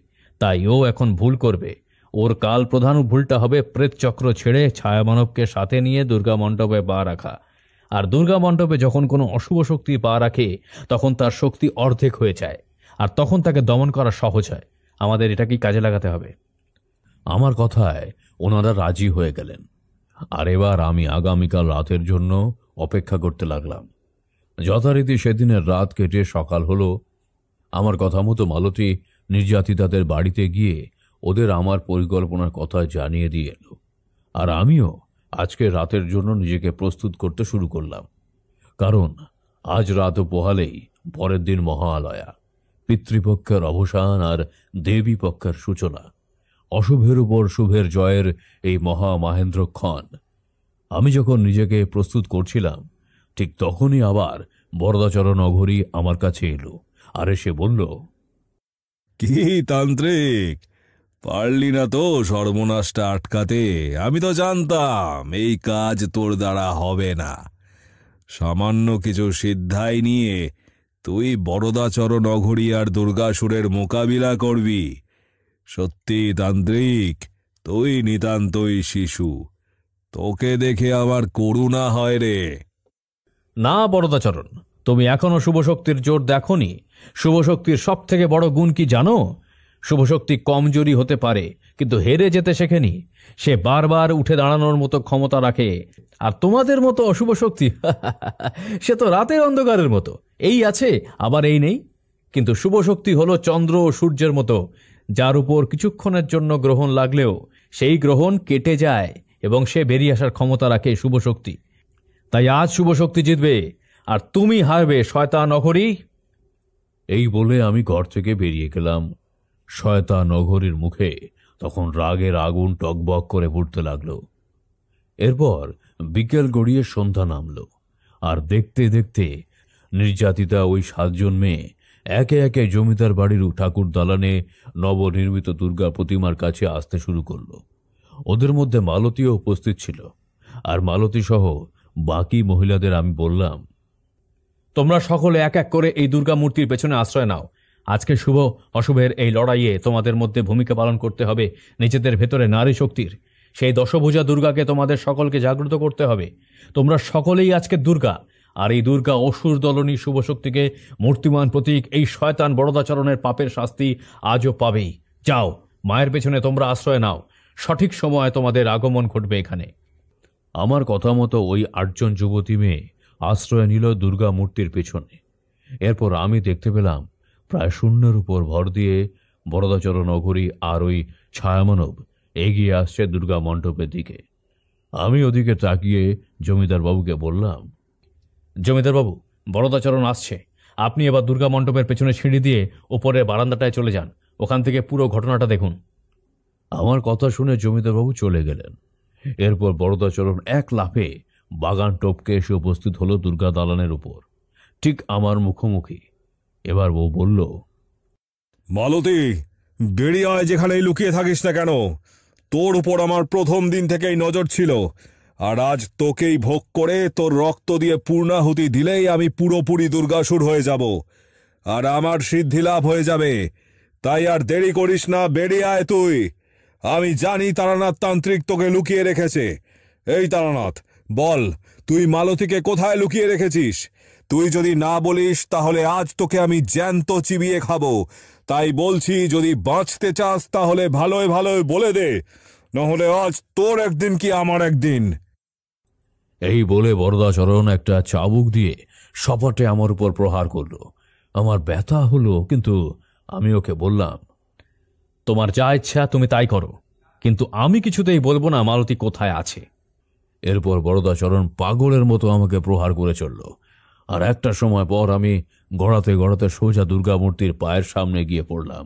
তাই ও এখন ভুল করবে, ওর কাল প্রধান ভুলটা হবে প্রেতচক্র ছেড়ে ছায়ামানবকে সাথে নিয়ে দুর্গা মণ্ডপে পা রাখা। আর দুর্গা মণ্ডপে যখন কোনো অশুভ শক্তি পা রাখে তখন তার শক্তি অর্ধেক হয়ে যায়, আর তখন তাকে দমন করা সহজ হয়। আমাদের এটাকেই কাজে লাগাতে হবে। আমার কথায় ওনারা রাজি হয়ে গেলেন, আর এবার আমি আগামীকাল রাতের জন্য অপেক্ষা করতে লাগলাম। যথারীতি সেদিনের রাত কেটে সকাল হলো। আমার কথা মতো মালতী নির্যাতিতাদের বাড়িতে গিয়ে ওদের আমার পরিকল্পনার কথা জানিয়ে দিয়ে এলো, আর আমিও আজকে রাতের জন্য নিজেকে প্রস্তুত করতে শুরু করলাম। কারণ আজ রাত পোহালেই পরের দিন মহালয়া, পিতৃপক্ষের অবসান আর দেবী পক্ষের সূচনা। অশুভের উপর শুভের জয়ের এই মহামাহেন্দ্রক্ষণ। আমি যখন নিজেকে প্রস্তুত করছিলাম ঠিক তখনই আবার বরদাচরণ অঘরী আমার কাছে এলো, আর এসে বলল, কি তান্ত্রিক, পারলি না তো সর্বনাশটা আটকাতে? আমি তো জানতাম এই কাজ তোর দ্বারা হবে না। সামান্য কিছু সিদ্ধাই নিয়ে তুই বরদাচরণ অঘরী আর দুর্গাসুরের মোকাবিলা করবি। সত্যি তান্ত্রিক, তুই নিতান্তই শিশু, তোকে দেখে আমার করুণা হয় রে। না বরদাচরণ, তুমি এখনো শুভশক্তির জোর দেখোনি। শুভশক্তির সব থেকে বড় গুণ কি জানো? শুভশক্তি কমজোরি হতে পারে কিন্তু হেরে যেতে শেখেনি। সে বারবার উঠে দাঁড়ানোর মতো ক্ষমতা রাখে। আর তোমাদের মতো অশুভ শক্তি সে তো রাতের অন্ধকারের মতো, এই আছে আবার এই নেই। কিন্তু শুভশক্তি হলো চন্দ্র ও সূর্যের মতো, যার উপর কিছুক্ষণের জন্য গ্রহণ লাগলেও সেই গ্রহণ কেটে যায় এবং সে বেরিয়ে আসার ক্ষমতা রাখে শুভশক্তি। তাই আজ শুভ শক্তি জিতবে আর তুমি হারবে শয়তান অঘরী। এই বলে আমি ঘর থেকে বেরিয়ে গেলাম। শয়তান অঘরীর মুখে তখন রাগের আগুন টকবক করে ফুটতে লাগলো। এরপর বিকেল গড়িয়ে সন্ধ্যা নামলো, আর দেখতে দেখতে নির্যাতিতা ওই 7 জন মেয়ে একে একে জমিদার বাড়ির ঠাকুর দালানে নবনির্মিত দুর্গা প্রতিমার কাছে আসতে শুরু করলো। ওদের মধ্যে মালতীও উপস্থিত ছিল, আর মালতী সহ বাকি মহিলাদের আমি বললাম, তোমরা সকলে এক এক করে এই দুর্গা মূর্তির পেছনে আশ্রয় নাও। আজকে শুভ অশুভের এই লড়াইয়ে তোমাদের মধ্যে ভূমিকা পালন করতে হবে নিজেদের ভেতরে নারী শক্তির। সেই দশভুজা দুর্গাকে তোমাদের সকলকে জাগ্রত করতে হবে। তোমরা সকলেই আজকে দুর্গা, আর এই দুর্গা অসুর দলনী শুভ শক্তিকে মূর্তিমান প্রতীক এই শয়তান বরদাচরণের পাপের শাস্তি আজও পাবেই। যাও, মায়ের পেছনে তোমরা আশ্রয় নাও, সঠিক সময়ে তোমাদের আগমন ঘটবে এখানে। আমার কথা মতো ওই 8 জন যুবতী মেয়ে আশ্রয় নিল দুর্গা মূর্তির পেছনে। এরপর আমি দেখতে পেলাম প্রায় শূন্যের উপর ভর দিয়ে বরদাচরণ অঘরী আর ওই ছায়ামানব এগিয়ে আসছে দুর্গা মণ্ডপের দিকে। আমি ওদিকে তাকিয়ে জমিদার বাবুকে বললাম, জমিদার বাবু, বরদাচরণ আসছে। আপনি এবার দুর্গা মণ্ডপের পেছনে সিঁড়ি দিয়ে উপরের বারান্দাটায় চলে যান, ওখান থেকে পুরো ঘটনাটা দেখুন। আমার কথা শুনে জমিদার বাবু চলে গেলেন। এরপর বরদাচরণ এক লাফে বাগান টপকে এসে উপস্থিত হলো দুর্গা দালানের উপর, ঠিক আমার মুখোমুখি। এবার ও বলল, মালতী, বেরিয়ে আয়, যেখানেই লুকিয়ে থাকিস না কেন। তোর উপর আমার প্রথম দিন থেকেই নজর ছিল, আর আজ তোকেই ভোগ করে তোর রক্ত দিয়ে পূর্ণাহুতি দিলেই আমি পুরোপুরি দুর্গাসুর হয়ে যাব, আর আমার সিদ্ধি লাভ হয়ে যাবে। তাই আর দেরি করিস না, বেরিয়ে আয় তুই। আমি জানি তারানাথ তান্ত্রিক তোকে লুকিয়ে রেখেছে। এই তারানাথ, বল তুই মালতীকে কোথায় লুকিয়ে রেখেছিস? তুই যদি না বলিস তাহলে আজ তোকে আমি জ্যান্ত চিবিয়ে খাবো। তাই বলছি, যদি বাঁচতে চাস তাহলে ভালোই ভালোই বলে দে, নহলে আজ তোর একদিন কি আমার একদিন। এই বলে বরদাচরণ একটা চাবুক দিয়ে সপাটে আমার উপর প্রহার করল। আমার ব্যথা হলো, কিন্তু আমি ওকে বললাম, তোমার যা ইচ্ছা তুমি তাই করো, কিন্তু আমি কিছুতেই বলবো না মালতী কোথায় আছে। এরপর বরদাচরণ পাগলের মতো আমাকে প্রহার করে চলল, আর একটা সময় পর আমি গড়াতে গড়াতে সোজা দুর্গা মূর্তির পায়ের সামনে গিয়ে পড়লাম।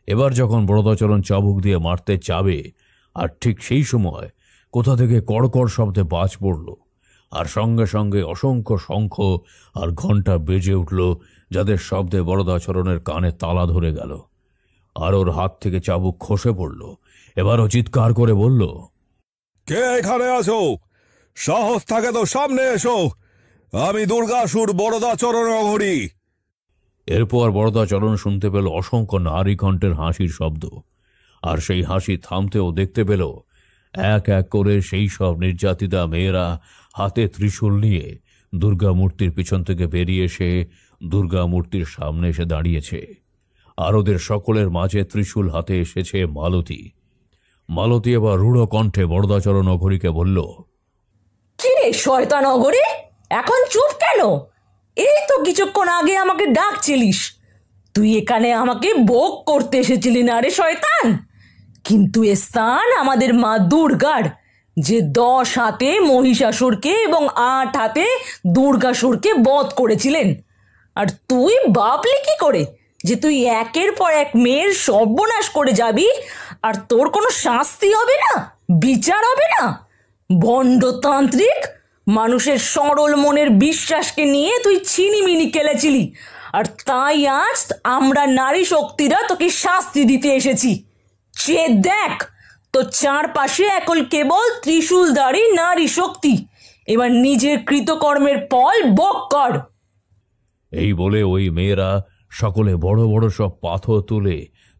এবার যখন বরদাচরণ চাবুক দিয়ে মারতে যাবে, আর ঠিক সেই সময় কোথা থেকে কড়কড় শব্দে বাজ পড়ল, আর সঙ্গে সঙ্গে অসংখ্য শঙ্খ আর ঘণ্টা বেজে উঠল, যাদের শব্দে বরদাচরণের কানে তালা ধরে গেল, আর ওর হাত থেকে চাবুক খসে পড়ল। এবারও চিৎকার করে বলল, কে এখানে আছো? সাহস থাকে তো সামনে এসো, আমি দুর্গাসুর বরদাচরণ অঘরী। এরপর বরদাচরণ শুনতে পেল অসংখ্য নারী কণ্ঠের হাসির শব্দ, আর সেই হাসি থামতেও দেখতে পেল এক এক করে সেই সব নির্যাতিতা মেয়েরা হাতে ত্রিশূল নিয়ে দুর্গা মূর্তির পিছন থেকে বেরিয়ে এসে দুর্গা মূর্তির সামনে এসে দাঁড়িয়েছে। আর ওদের সকলের মাঝে ত্রিশূল হাতে এসেছে মালতী। মালতী এবার রূঢ় কণ্ঠে বরদাচরণ অঘরীকে বলল, কি রে শয়তান অঘরী, এখন চুপ কেন? এই তো কিছুক্ষণ আগে আমাকে ডাকছিলিস। তুই এখানে আমাকে ভোগ করতে এসেছিলি না রে শয়তান? কিন্তু এ স্থান আমাদের মা দুর্গার, যে 10 হাতে মহিষাসুরকে এবং 8 হাতে দুর্গাসুরকে বধ করেছিলেন। আর তুই ভাবলি কি করে যে তুই একের পর এক মেয়ের সর্বনাশ করে যাবি আর তোর কোনো শাস্তি হবে না, বিচার হবে না? ভণ্ডতান্ত্রিক, মানুষের সরল মনের বিশ্বাসকে নিয়ে তুই ছিনিমিনি খেলেছিলি, আর তাই আজ আমরা নারী শক্তিরা তোকে শাস্তি দিতে এসেছি। সে দেখ, তো চারপাশে এখন কেবল ত্রিশূলধারী নারী শক্তি। এবার নিজের কৃতকর্মের ফল ভোগ কর। এই বলে ওই মেয়েরা সকলে বড় বড় সব পাথর তুলে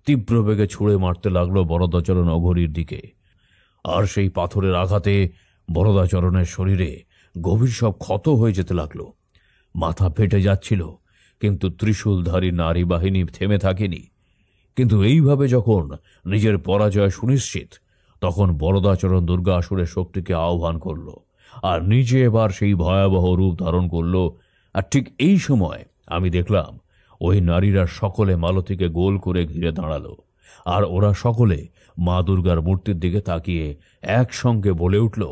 তীব্র বেগে ছুঁড়ে মারতে লাগলো বরদাচরণ অঘরীর দিকে। আর সেই পাথরের আঘাতে বরদাচরণের শরীরে গভীর সব ক্ষত হয়ে যেতে লাগলো। মাথা ফেটে যাচ্ছিল, কিন্তু ত্রিশূলধারী নারী বাহিনী থেমে থাকেনি। কিন্তু এইভাবে যখন নিজের পরাজয় সুনিশ্চিত, তখন বরদাচরণ দুর্গাসুরের শক্তিকে আহ্বান করল, আর নিজে এবার সেই ভয়াবহ রূপ ধারণ করল। আর ঠিক এই সময় আমি দেখলাম ওই নারীরা সকলে মালতীকে গোল করে ঘিরে দাঁড়ালো, আর ওরা সকলে মা দুর্গার মূর্তির দিকে তাকিয়ে একসঙ্গে বলে উঠল,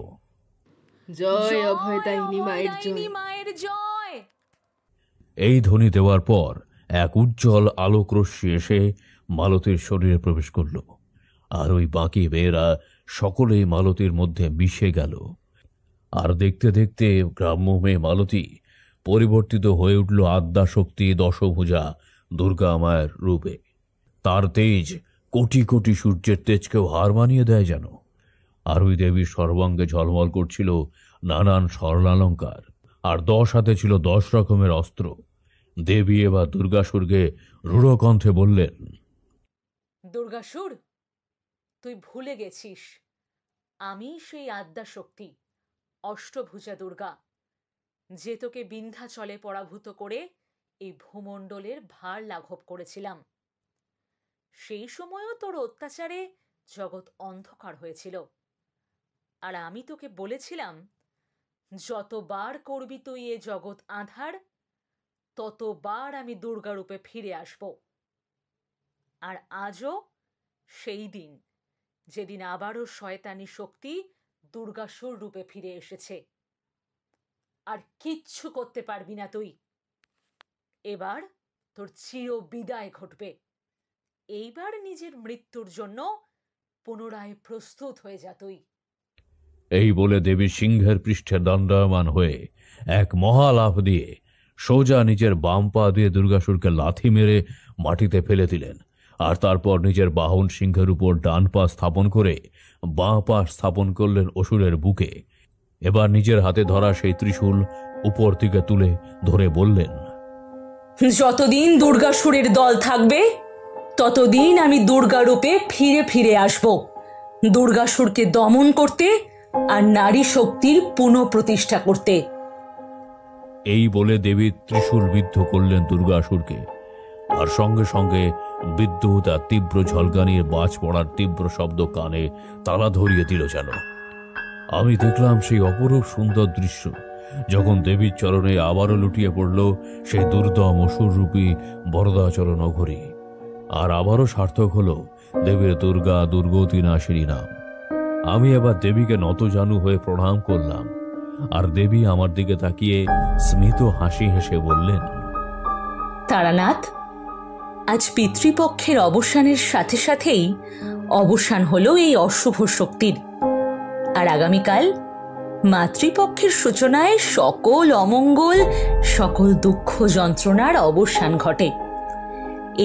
জয় অভয়দায়িনী মায়ের জয়। এই ধ্বনি দেওয়ার পর এক উজ্জ্বল আলোক রশ্মি এসে মালতীর শরীরে প্রবেশ করল, আর ওই বাকি মেয়েরা সকলেই মালতীর মধ্যে মিশে গেল। আর দেখতে দেখতে গ্রাম্য মেয়ে মালতী পরিবর্তিত হয়ে উঠল আদ্যাশক্তি দশভুজা দুর্গা মায়ের রূপে। তার তেজ কোটি কোটি সূর্যের তেজকেও হার মানিয়ে দেয় যেন। আর ওই দেবীর সর্বাঙ্গে ঝলমল করছিল নানান স্বর্ণালঙ্কার, আর 10 হাতে ছিল 10 রকমের অস্ত্র। দেবী এবার দুর্গাসুরকে রূঢ় কণ্ঠে বললেন, দুর্গাসুর, তুই ভুলে গেছিস আমি সেই আদ্যাশক্তি অষ্টভুজা দুর্গা, যে তোকে বিন্ধ্যাচলে পরাভূত করে এই ভূমণ্ডলের ভার লাঘব করেছিলাম। সেই সময়ও তোর অত্যাচারে জগৎ অন্ধকার হয়েছিল, আর আমি তোকে বলেছিলাম যতবার করবি তুই এ জগৎ আঁধার, ততবার আমি দুর্গা রূপে ফিরে আসব। আর আজও সেই দিন, যেদিন আবারও শয়তানি শক্তি দুর্গাসুর রূপে ফিরে এসেছে। আর কিচ্ছু করতে পারবি না তুই। এবার তোর চির বিদায় ঘটবে। এইবার নিজের মৃত্যুর জন্য পুনরায় প্রস্তুত হয়ে যা তুই। এই বলে দেবী সিংহের পৃষ্ঠে দণ্ডায়মান হয়ে এক মহালাফ দিয়ে সোজা নিজের বাম পা দিয়ে দুর্গাসুরকে লাথি মেরে মাটিতে ফেলে দিলেন। আর তারপর নিজের বাহন সিংহের উপর ডান পা স্থাপন করে বাঁ পা স্থাপন করলেন অসুরের বুকে। এবার নিজের হাতে ধরা সেই ত্রিশূল উপর দিকে তুলে ধরে বললেন, যতদিন দুর্গাসুরের দল থাকবে ততদিন আমি দুর্গা রূপে ফিরে ফিরে আসব, দুর্গাসুরকে দমন করতে আর নারী শক্তির পুনঃপ্রতিষ্ঠা করতে। এই বলে দেবী ত্রিশূল বিদ্ধ করলেন দুর্গাসুরকে। আর সঙ্গে সঙ্গে বিদ্যুৎ আর তীব্র ঝলকানির বাজ পড়ার তীব্র শব্দ কানে তালা ধরিয়ে দিল যেন। আমি দেখলাম সেই অপরূপ সুন্দর দৃশ্য, যখন দেবীর চরণে আবারও লুটিয়ে পড়ল সেই দুর্দম অসুররূপী বরদাচল নগরী। আর আবারও সার্থক হল দেবীর দুর্গা দুর্গতি নাশিনী নাম। আমি এবার দেবীকে নতজানু হয়ে প্রণাম করলাম, আর দেবী আমার দিকে তাকিয়ে স্মিত হাসি হেসে বললেন, তারানাথ, আজ পিতৃপক্ষের অবসানের সাথে সাথেই অবসান হলো এই অশুভ শক্তির। আর আগামীকাল মাতৃপক্ষের সূচনায় সকল অমঙ্গল, সকল দুঃখ যন্ত্রণার অবসান ঘটে।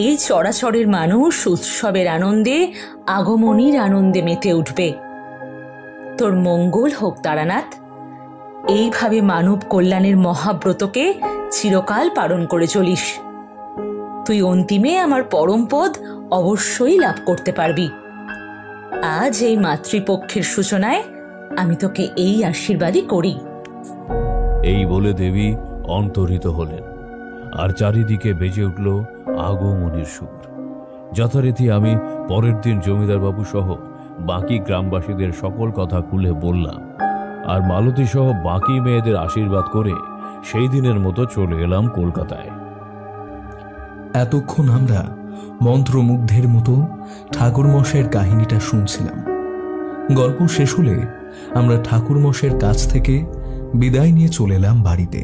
এই চরাচরের মানুষ উৎসবের আনন্দে, আগমনীর আনন্দে মেতে উঠবে। তোর মঙ্গল হোক তারানাথ। এইভাবে মানব কল্যাণের মহাব্রতকে চিরকাল পালন করে চলিস। তুই অন্তিমে আমার পরম পদ অবশ্যই লাভ করতে পারবি। আজ এই মাতৃপক্ষের সূচনায় আমি তোকে এই আশীর্বাদই করি। এই বলে দেবী অন্তরিত হলেন, আর চারিদিকে বেজে উঠল আগমনীর সুর। যথারীতি আমি পরের দিন জমিদার বাবু সহ বাকি গ্রামবাসীদের সকল কথা খুলে বললাম, আর মালতী সহ বাকি মেয়েদের আশীর্বাদ করে সেই দিনের মতো চলে এলাম কলকাতায়। এতক্ষণ আমরা মন্ত্রমুগ্ধের মতো ঠাকুরমশাইয়ের কাহিনীটা শুনছিলাম। গল্প শেষ হলে আমরা ঠাকুরমশাইয়ের কাছ থেকে বিদায় নিয়ে চলে এলাম বাড়িতে।